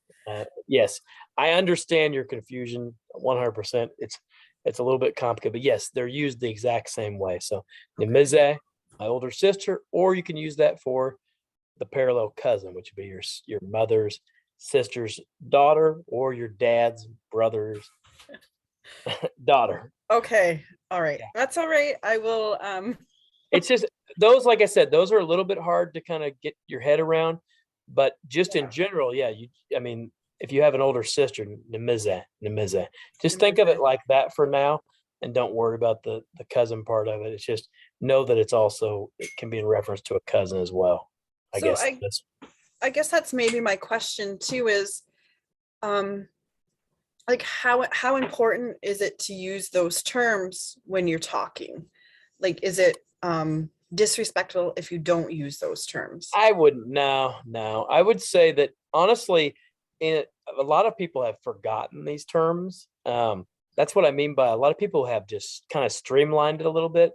yes, I understand your confusion 100%. It's a little bit complicated, but yes, they're used the exact same way. So Nimize, my older sister, or you can use that for the parallel cousin, which would be your mother's sister's daughter or your dad's brother's daughter. Okay. All right. Yeah. That's all right. I will It's just those, like I said, those are a little bit hard to kind of get your head around, but just in general, yeah, I mean, if you have an older sister, Nimize, Nimize, just think of it like that for now, and don't worry about the cousin part of it. It's just know that it can be in reference to a cousin as well. I so guess that's I guess that's maybe my question too is um like how important is it to use those terms when you're talking? Like is it disrespectful if you don't use those terms? I wouldn't. No, no. I would say that honestly, a lot of people have forgotten these terms. That's what I mean by a lot of people have just kind of streamlined it a little bit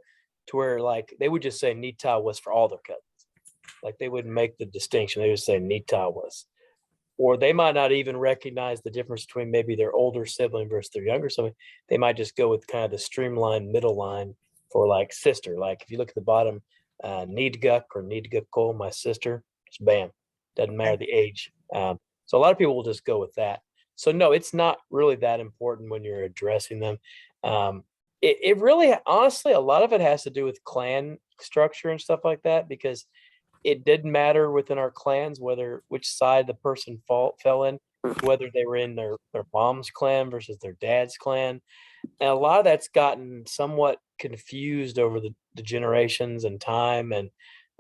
to where like they would just say Nita was for all their cousins. Like they wouldn't make the distinction. They would say Nita was. Or they might not even recognize the difference between maybe their older sibling versus their younger sibling. They might just go with kind of the streamlined middle line for like sister. Like if you look at the bottom, Needguk or Needgukko, my sister, just bam, doesn't matter the age. So a lot of people will just go with that. So no, it's not really that important when you're addressing them. It really, honestly, a lot of it has to do with clan structure and stuff like that because it didn't matter within our clans which side the person fell in. whether they were in their mom's clan versus their dad's clan. And a lot of that's gotten somewhat confused over the generations and time, and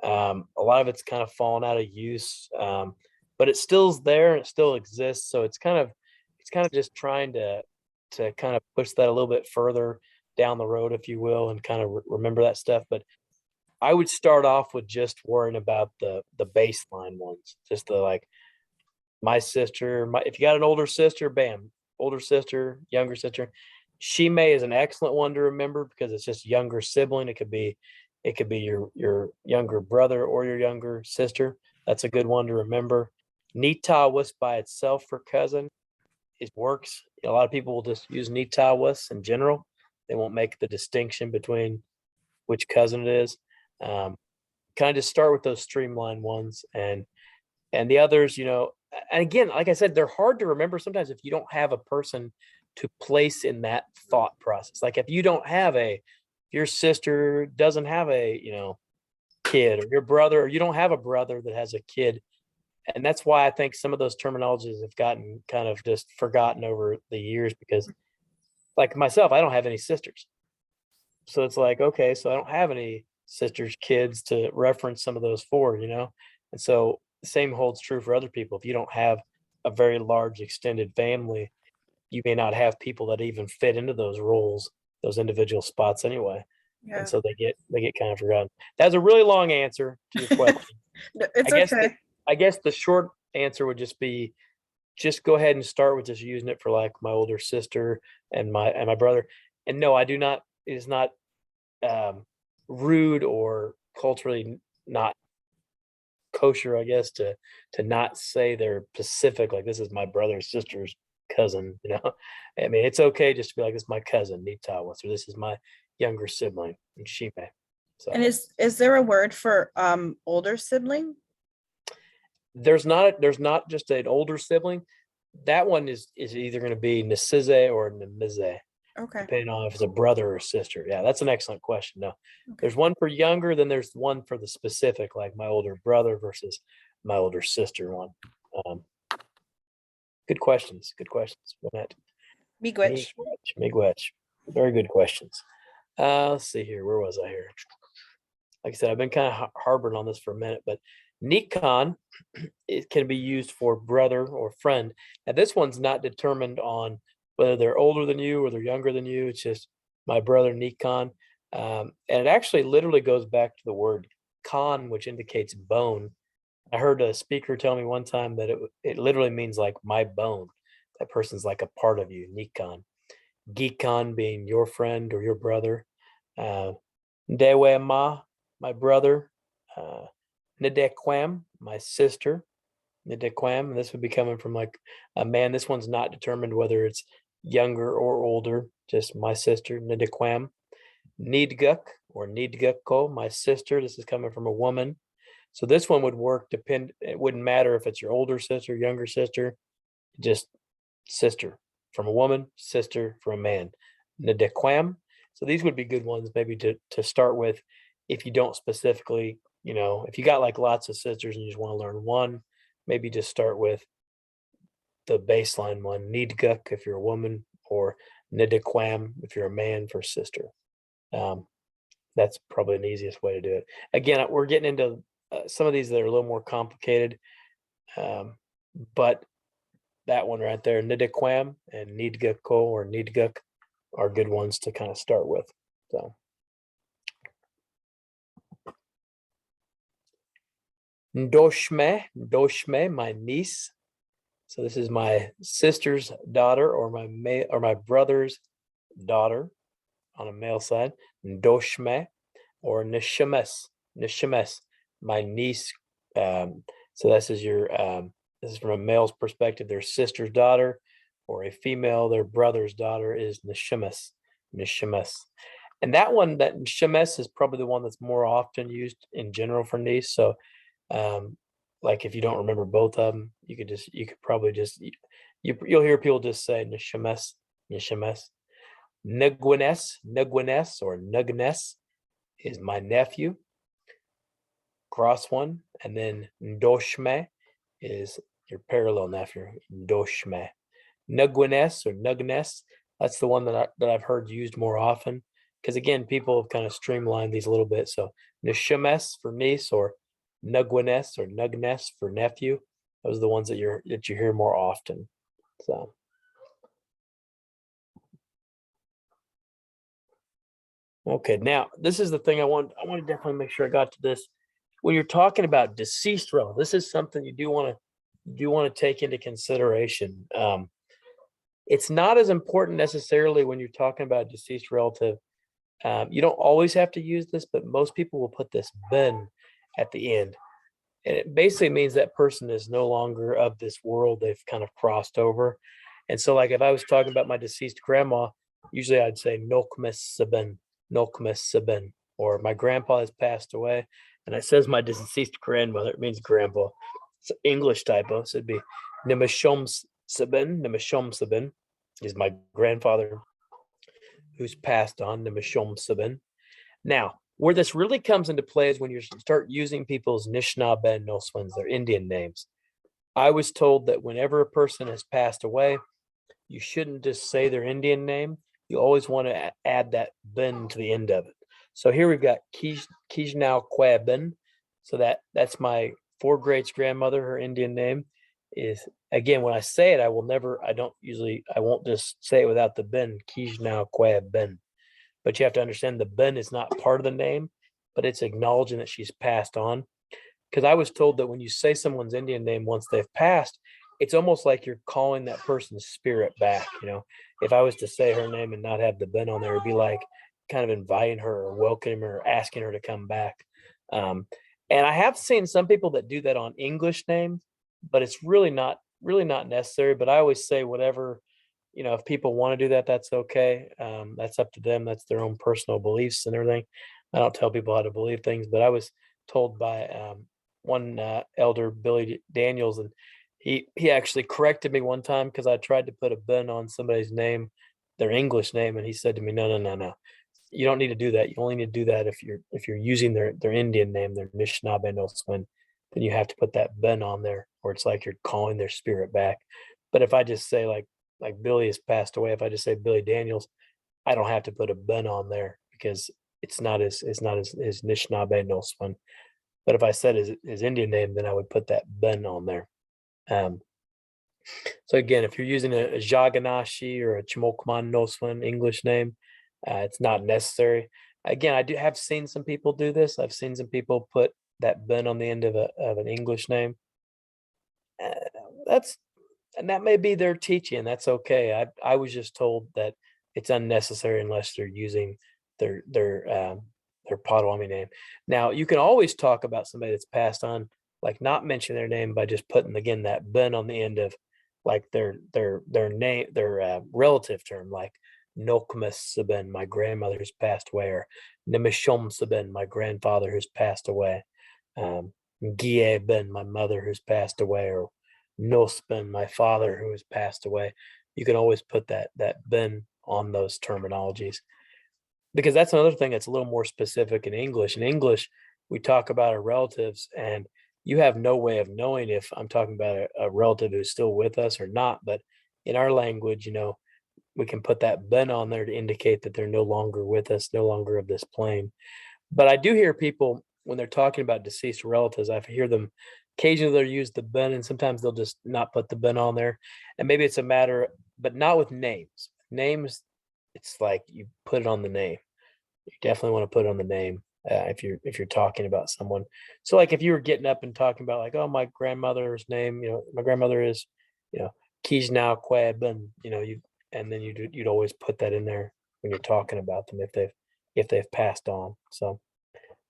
a lot of it's kind of fallen out of use. But it still's there and it still exists. So it's kind of just trying to kind of push that a little bit further down the road, if you will, and kind of remember that stuff. But I would start off with just worrying about the baseline ones, just the like my sister, if you got an older sister, bam, older sister, younger sister. Shime is an excellent one to remember because it's just younger sibling. It could be your younger brother or your younger sister. That's a good one to remember. Nitawas by itself for cousin, it works. A lot of people will just use Nitawas in general. They won't make the distinction between which cousin it is. Um, Kind of just start with those streamlined ones, and the others, and again, like I said, they're hard to remember sometimes if you don't have a person to place in that thought process. Like if you don't have your sister doesn't have a, kid, or your brother, or you don't have a brother that has a kid. And that's why I think some of those terminologies have gotten kind of just forgotten over the years because, like myself, I don't have any sisters. So it's like, okay, so I don't have any sisters, kids to reference some of those for. And so the same holds true for other people. If you don't have a very large extended family, you may not have people that even fit into those roles, those individual spots anyway. And Yeah. so they get kind of forgotten. That's a really long answer to your question. No, I it's guess the okay. I guess the short answer would just be just go ahead and start with just using it for like my older sister and my brother. And no, I do not. It is not um, rude or culturally not kosher, I guess, to not say they're Pacific. Like this is my brother and sister's cousin. I mean, it's okay just to be like this is my cousin Nitawas, or this is my younger sibling and Shime. And So is there a word for older sibling? there's not just an older sibling. That one is either going to be Nisize or Nemize, Okay. depending on if it's a brother or sister. Yeah, that's an excellent question. No, Okay. there's one for younger, then there's one for the specific, like my older brother versus my older sister one. Um, Good questions. Good questions. Lynette. Miigwech. Miigwech. Very good questions. Let's see here. Where was I here? Like I said, I've been kind of harboring on this for a minute, but Nikon, it can be used for brother or friend. Now, this one's not determined on whether they're older than you or they're younger than you. It's just my brother Nikon. And it actually literally goes back to the word con, which indicates bone. I heard a speaker tell me one time that it literally means like my bone. That person's like a part of you, Nikon. Geekon being your friend or your brother. Uh, Ndewe Ma, my brother. Uh, Ndekwam, my sister. Ndekwam, this would be coming from like a man. This one's not determined whether it's younger or older, just my sister, Ndekwam. Needguk or Needgukko, my sister. This is coming from a woman. So this one would work it wouldn't matter if it's your older sister, younger sister, just sister from a woman, sister from a man. Ndekwam. So these would be good ones maybe to start with if you don't specifically, if you got like lots of sisters and you just want to learn one, maybe just start with the baseline one, Needguk if you're a woman, or Ndekwam if you're a man for sister. Um, that's probably an easiest way to do it. Again, we're getting into some of these that are a little more complicated, um, but that one right there, Niddequam and Needgukko or Needguk, are good ones to kind of start with. So, Ndoshme, my niece. So this is my sister's daughter or my brother's daughter on a male side. Ndoshme or Nishemes, my niece. So this is from a male's perspective, their sister's daughter, or a female, their brother's daughter is Nishemes. And that Nishemes is probably the one that's more often used in general for niece. So, um, like if you don't remember both of them, you could probably just you'll hear people just say Nishemes. Nugwines or Nugnes is my nephew. Cross one, and then Ndoshme is your parallel nephew, Doshme. Nugwines or Nugnes, that's the one that I've heard used more often. Because again, people have kind of streamlined these a little bit. So Nishemes for niece or Nugwines or Nugnes for nephew. Those are the ones that you hear more often. So okay, now this is the thing I want to definitely make sure I got to this. When you're talking about deceased relative, this is something you do want to take into consideration. It's not as important necessarily when you're talking about a deceased relative. You don't always have to use this, but most people will put this "ben" at the end, and it basically means that person is no longer of this world. They've kind of crossed over, and so like if I was talking about my deceased grandma, usually I'd say Nokmes Sabin, or my grandpa has passed away, and it says my deceased grandmother. It means grandpa. It's an English typo, so it'd be Nimashom Sabin is my grandfather who's passed on, Nimashom Sabin. Now, where this really comes into play is when you start using people's Nishnabé Noswins, their Indian names. I was told that whenever a person has passed away, you shouldn't just say their Indian name. You always want to add that "ben" to the end of it. So here we've got Kijnau Kwabin. So that's my four greats grandmother. Her Indian name is, again, when I say it, I won't just say it without the "ben." Kijnau Kwabin. But you have to understand the "ben" is not part of the name, but it's acknowledging that she's passed on. Because I was told that when you say someone's Indian name once they've passed, it's almost like you're calling that person's spirit back. If I was to say her name and not have the "ben" on there, it'd be like kind of inviting her or welcoming her or asking her to come back. Um, and I have seen some people that do that on English names, but it's really not necessary. But I always say whatever, if people want to do that, that's okay. That's up to them. That's their own personal beliefs and everything. I don't tell people how to believe things, but I was told by one elder, Billy Daniels, and he actually corrected me one time because I tried to put a "ben" on somebody's name, their English name, and he said to me, "No, no, no, no. You don't need to do that. You only need to do that if you're using their Indian name, their Nishnabé Noswin, then you have to put that "ben" on there, or it's like you're calling their spirit back. But if I just say like Billy has passed away, if I just say Billy Daniels, I don't have to put a "ben" on there because it's not his Nishnabé Noswin. But if I said his Indian name, then I would put that "ben" on there. Um, so again, if you're using a Jaganashi or a Chimokman Noswin English name, it's not necessary. Again, I do have seen some people do this. I've seen some people put that "ben" on the end of an English name. Uh, that's and that may be their teaching. That's okay. I was just told that it's unnecessary unless they're using their Potawatomi name. Now you can always talk about somebody that's passed on, like not mention their name by just putting again that "ben" on the end of like their name, their relative term, like Nokmas Sabin, my grandmother who's passed away, or Nimishom Sabin, my grandfather who's passed away, um, Gie Ben, my mother who's passed away, or Nospen, my father who has passed away. You can always put that "ben" on those terminologies because that's another thing that's a little more specific in English. In English, we talk about our relatives, and you have no way of knowing if I'm talking about a relative who's still with us or not. But in our language, we can put that "ben" on there to indicate that they're no longer with us, no longer of this plane. But I do hear people when they're talking about deceased relatives, I hear them occasionally they'll use the "ben" and sometimes they'll just not put the "ben" on there. And maybe it's a matter, but not with names. Names, it's like you put it on the name. You definitely want to put it on the name if you're talking about someone. So like if you were getting up and talking about like, oh, my grandmother's name, my grandmother is, you know, Kijnau Kweb, and and then you'd always put that in there when you're talking about them if they've passed on. So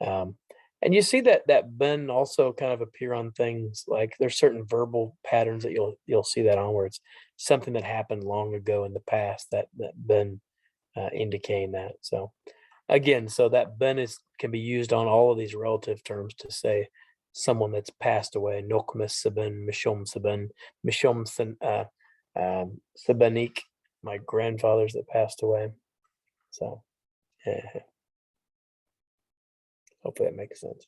um, and you see that "ben" also kind of appear on things like there's certain verbal patterns that you'll see that on where it's something that happened long ago in the past that "ben" indicating that. So again, so that "ben" can be used on all of these relative terms to say someone that's passed away. Nokmes Sabin, Mishom Sabin, Mishom Sabanik, my grandfathers that passed away. So hopefully that makes sense.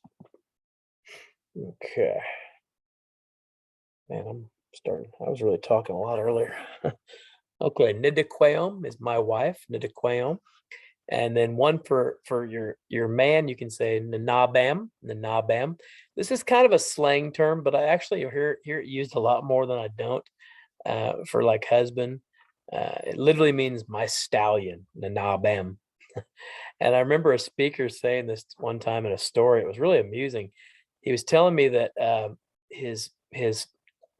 Okay. Man, Starting. I was really talking a lot earlier. Okay, Nidikweom is my wife, Nidikweom. And then one for your man, you can say nanabam, nanabam. This is kind of a slang term, but I actually hear it used a lot more than I don't for like husband. It literally means my stallion, nanabam. And I remember a speaker saying this one time in a story. It was really amusing. He was telling me that his his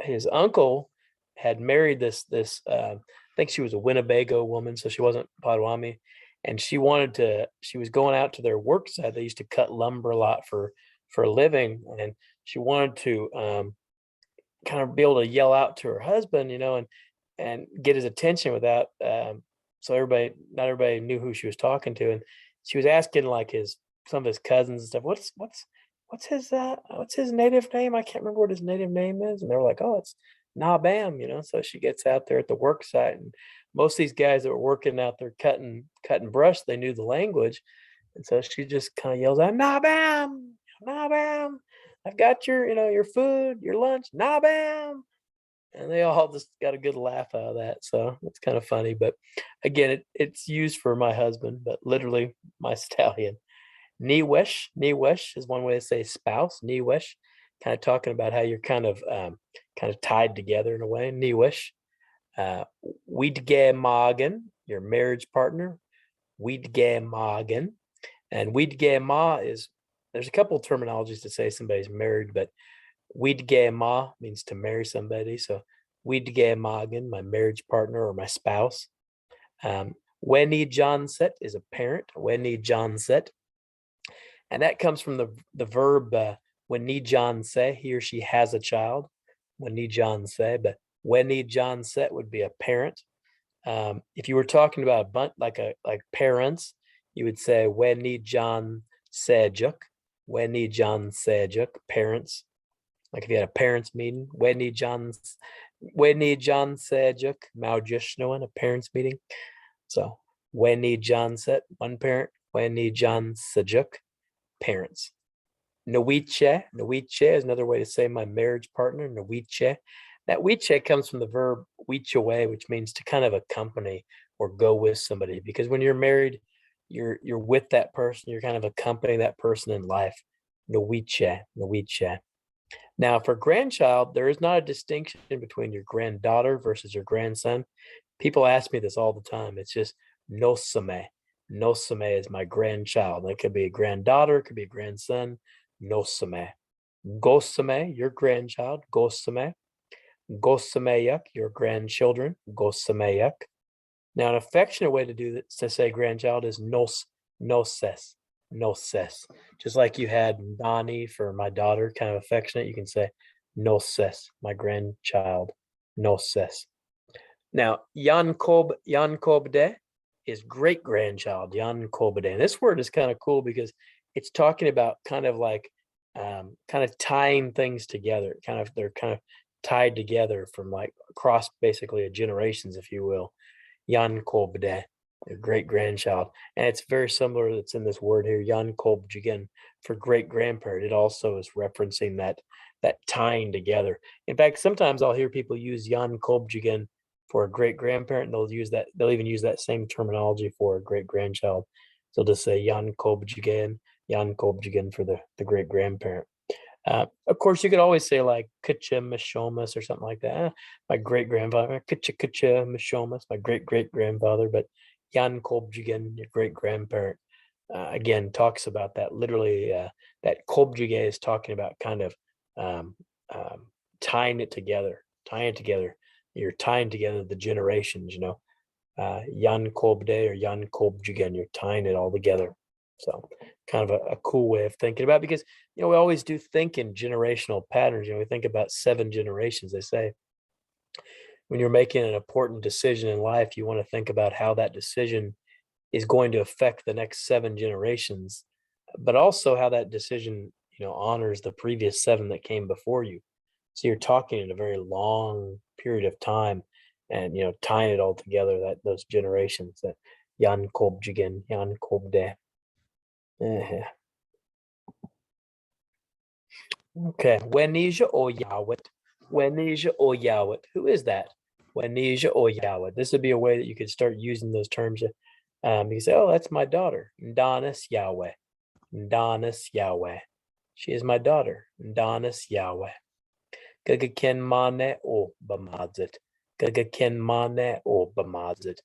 his uncle had married I think she was a Winnebago woman, so she wasn't Potawatomi, and she was going out to their work site. They used to cut lumber a lot for a living, and she wanted to kind of be able to yell out to her husband, and get his attention without so not everybody knew who she was talking to, and she was asking like his some of his cousins and stuff, what's his native name? I can't remember what his native name is. And they were like, oh, it's Nabam. So she gets out there at the work site, and most of these guys that were working out there cutting brush, they knew the language. And so she just kind of yells out, Nabam, Nabam, I've got your food, your lunch, Nabam. And they all just got a good laugh out of that. So it's kind of funny. But again, it's used for my husband, but literally my stallion. Niwesh is one way to say spouse. Niwesh, kind of talking about how you're kind of tied together in a way. Niwesh. Uh, Weedgamagen, your marriage partner. Weedgamagen. And Weedgama there's a couple of terminologies to say somebody's married, but Weedgama means to marry somebody. So Weedgamagen, my marriage partner or my spouse. Weni Johnset is a parent. Weni Johnset. And that comes from the verb when ni John say, he or she has a child. When ni John say, but when ni John set would be a parent. If you were talking about a bunch like parents, you would say when ni John sejuk, when ni John sejuk, parents. Like if you had a parents meeting, when ni John sejuk, maujishnoan, a parents meeting. So when ni John set, one parent, when ni John sejuk, parents. Nawiche is another way to say my marriage partner. Nawiche. That wiche comes from the verb wichaway, which means to kind of accompany or go with somebody. Because when you're married, you're with that person. You're kind of accompanying that person in life. Nawiche. Now, for grandchild, there is not a distinction between your granddaughter versus your grandson. People ask me this all the time. It's just nosame. Nosame is my grandchild. It could be a granddaughter, it could be a grandson. Nosame. Gosame, your grandchild. Gosame. Gosameyak, your grandchildren. Gosameyak. Now, an affectionate way to do this, to say grandchild, is noses. Noses. Just like you had Donnie for my daughter, kind of affectionate, you can say noses, my grandchild. Noses. Now, Yankobde is great grandchild, Yankobde. And this word is kind of cool because it's talking about kind of like kind of tying things together. They're kind of tied together from like across basically a generations, if you will. Yankobde, a great grandchild. And it's very similar that's in this word here, Yankobjigen, for great grandparent. It also is referencing that tying together. In fact, sometimes I'll hear people use Yankobjigen for a great grandparent, and they'll even use that same terminology for a great grandchild. So they'll just say Yankobjigen for the great grandparent. Of course, you could always say like Kucha Mishomas or something like that. My great grandfather, Kucha Mishomas, my great great grandfather, but Jan Kobjigen, your great grandparent, again talks about that. Literally, that Kobjige is talking about kind of um, tying it together. You're tying together the generations. Jan Kobde or Jan Kobjigen. You're tying it all together. So kind of a cool way of thinking about it, because we always do think in generational patterns. We think about 7 generations. They say when you're making an important decision in life, you want to think about how that decision is going to affect the next 7 generations, but also how that decision honors the previous 7 that came before you. So you're talking in a very long period of time, and tying it all together, that those generations, that Jan Kobjigen, Jan Kobde. Okay, Wenija or Yawit. Wenija Oyawat. Who is that? Wenija Oyawat. This would be a way that you could start using those terms. You can say, oh, that's my daughter. Ndonis Yahweh. Ndonis Yahweh. She is my daughter. Ndonis Yahweh. Gagaken Mane O Bamazit. Gagaken Mane O Bamazit.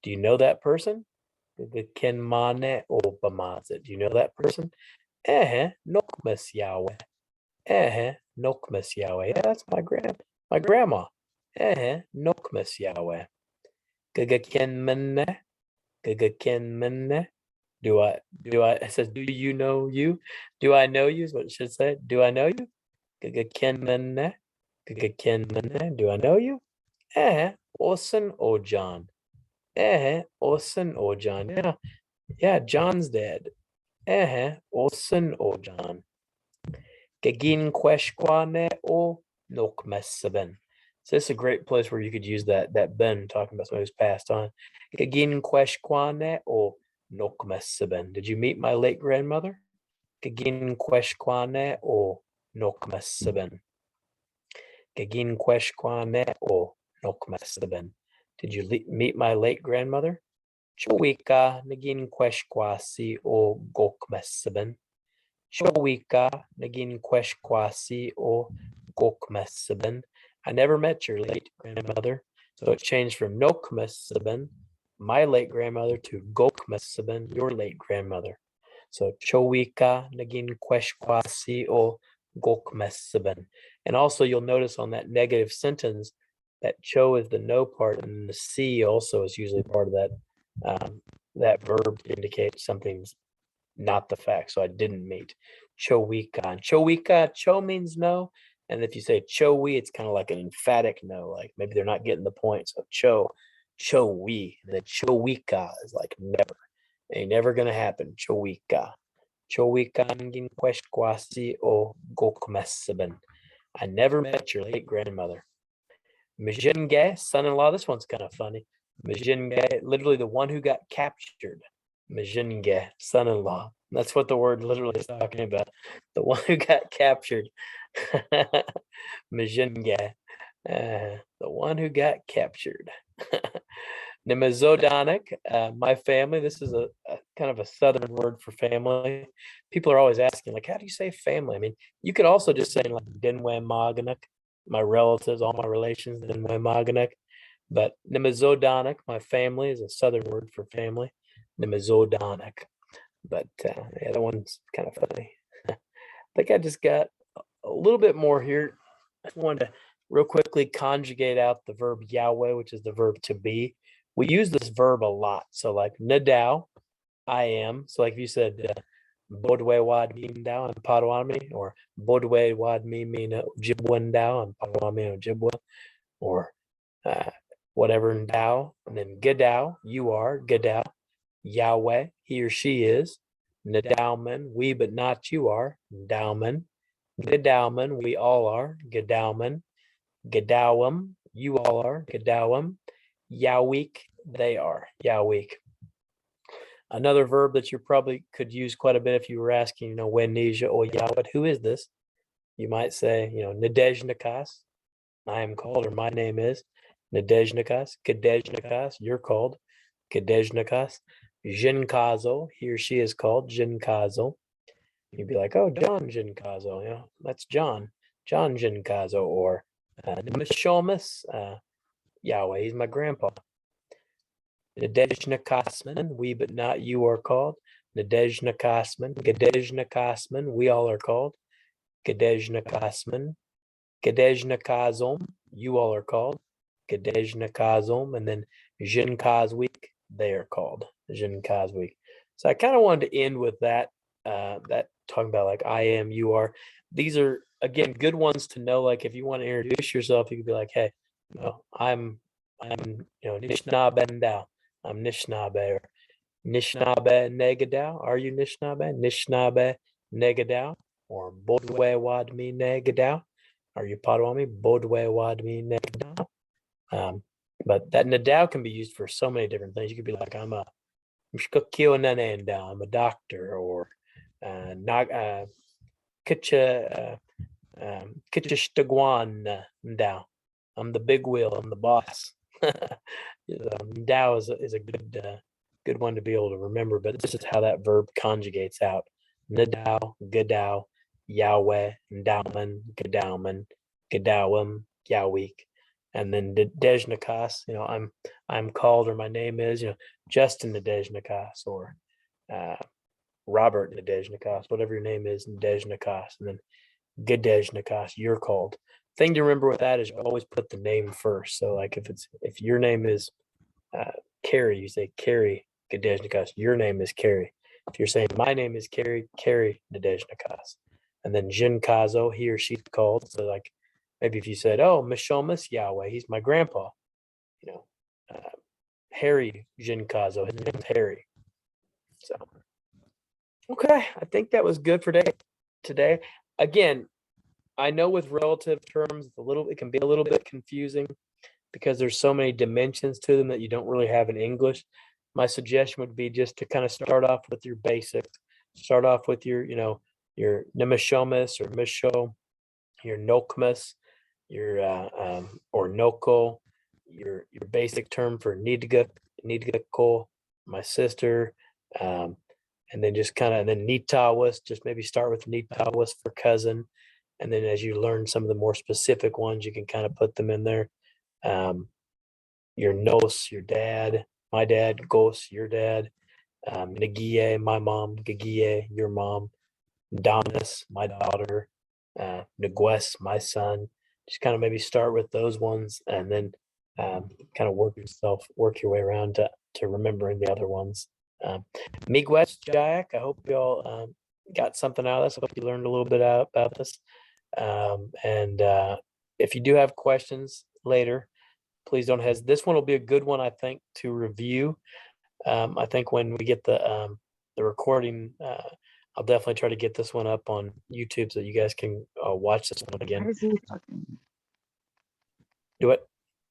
Do you know that person? Gagaken Mane O Bamazit. Do you know that person? Nokmas Yahweh. Nokmas Yahweh. Yeah, that's my grandma. Nokmas Yahweh. Gagaken Mene. Gagaken Mene. It says, do you know you? Do I know you is what it should say. Do I know you? Gagaken Mene. Gagaken Mene. Do I know you? Osen Ojan. Osen Ojan. Yeah, John's dead. Osen Ojan. Gagin Queshquane O Nokmesaben. So this is a great place where you could use that ben talking about somebody who's passed on. Gagin Queshquane O Nokmesaben. Did you meet my late grandmother? Gagin Queshquane O Nokmesaben. Gagin Queshquane O Nokmesaben. Did you meet my late grandmother? Chowika Nagin Queshquasi O Gokmesaben. Chowika Nagin Queshquasi O Gokmesaben. I never met your late grandmother. So it changed from Nokmesaben, my late grandmother, to Gokmesaben, your late grandmother. So Chowika Nagin Queshquasi O Gokmesaben. And also you'll notice on that negative sentence that cho is the no part, and the si also is usually part of that verb to indicate something's not the fact. So I didn't meet. Chowika. And chowika, cho means no. And if you say chowi, it's kind of like an emphatic no, like maybe they're not getting the point. So chowi. And then chowika is like never. Ain't never gonna happen. Chowika. Chowika ngin queshquasi o gokmesaben. I never met your late grandmother. Mijinge, son-in-law. This one's kind of funny. Mijinge, literally the one who got captured. Mijinge, son-in-law. That's what the word literally is talking about. The one who got captured. Mijinge, the one who got captured. Nemazodonic, my family. This is a kind of a southern word for family. People are always asking, like, how do you say family? I mean, you could also just say like Denwe Maganak, my relatives, all my relations, Denwe Maganak. But Nemazodonic, my family, is a southern word for family. Nemazodonic. But the other one's kind of funny. I think I just got a little bit more here. I wanted to real quickly conjugate out the verb Yahweh, which is the verb to be. We use this verb a lot. So like nadao, I am. So like if you said Bodwewadmimwen and Potawatomi, or Bodwewadmimwen Jibwendao and Potawatomi and Jibwa, or whatever in Dao, and then Gadao, you are, Gadao, Yahweh, he or she is, Nadauman, we but not you are, Dauman, Gadauman, we all are, Gadauman, Gadawam, you all are, Gadawam, Yawik, they are, Yawik. Another verb that you probably could use quite a bit if you were asking, Wenija or Yahweh, who is this? You might say, Nadejnikas, I am called, or my name is Nadejnikas, Kadejnikas, you're called Kadejnikas, Jinkazo, he or she is called Jinkazo. You'd be like, oh, John Jinkazo, that's John Jinkazo, or Mishomas, Yahweh, he's my grandpa. Nadejna Kosman, we but not you are called. Nadejna Kosman, Gadejna Kosman, we all are called. Gadejna Kosman, Gadejna Kazom, you all are called. Gadejna Kazom, and then Jin Kazweek, they are called. Jin Kazweek. So I kind of wanted to end with that, that talking about like I am, you are. These are again good ones to know. Like if you want to introduce yourself, you could be like, hey, I'm Nishnabe Ndao. I'm Nishnabe, or Nishnabe Negadao. Are you Nishnabe? Nishnabe Negadao, or Bodwewadmimwen Negadao. Are you Potawatomi? Bodwewadmimwen Negadao. But that Nadao can be used for so many different things. You could be like, I'm a doctor, or Kitcha Kitchistagwan Dow. I'm the big wheel. I'm the boss. Dow is a good one to be able to remember, but this is how that verb conjugates out. Nadao, Gadao, Yahweh, Ndauman, Gadauman, Gadawam, Yahweek. And then Dejnakas, I'm called, or my name is, Justin Nadejnakas, or Robert Nadejnakas, whatever your name is, Nadejnakas. And then Gadejnakas, you're called. Thing to remember with that is you always put the name first. So like if your name is Carrie, you say Carrie Gadejnakas. Your name is Carrie. If you're saying my name is Carrie, Carrie Nadejnakas. And then Jin Kazo, he or she's called. So like maybe if you said, oh, Mishomas Yahweh, he's my grandpa. Harry Jin Kazo, his name's Harry. So okay, I think that was good for today. Again, I know with relative terms, it can be a little bit confusing because there's so many dimensions to them that you don't really have in English. My suggestion would be just to kind of start off with your basics. Start off with your Nimishomis or Misho, your Nokmas, your or Noko, your basic term for Nidgako, my sister, and then just kind of, and then Nitawas, just maybe start with Nitawas for cousin. And then as you learn some of the more specific ones, you can kind of put them in there. Your Nos, your dad, my dad, Gos, your dad, Nagie, my mom, Gagie, your mom, Donis, my daughter, Negues, my son. Just kind of maybe start with those ones and then kind of work your way around to remembering the other ones. Miguel, Jack, I hope you all got something out of this. I hope you learned a little bit about this. And if you do have questions later, please don't hesitate. This one will be a good one, I think, to review. I think when we get the recording, I'll definitely try to get this one up on YouTube so you guys can watch this one again. Why is he talking? Do it.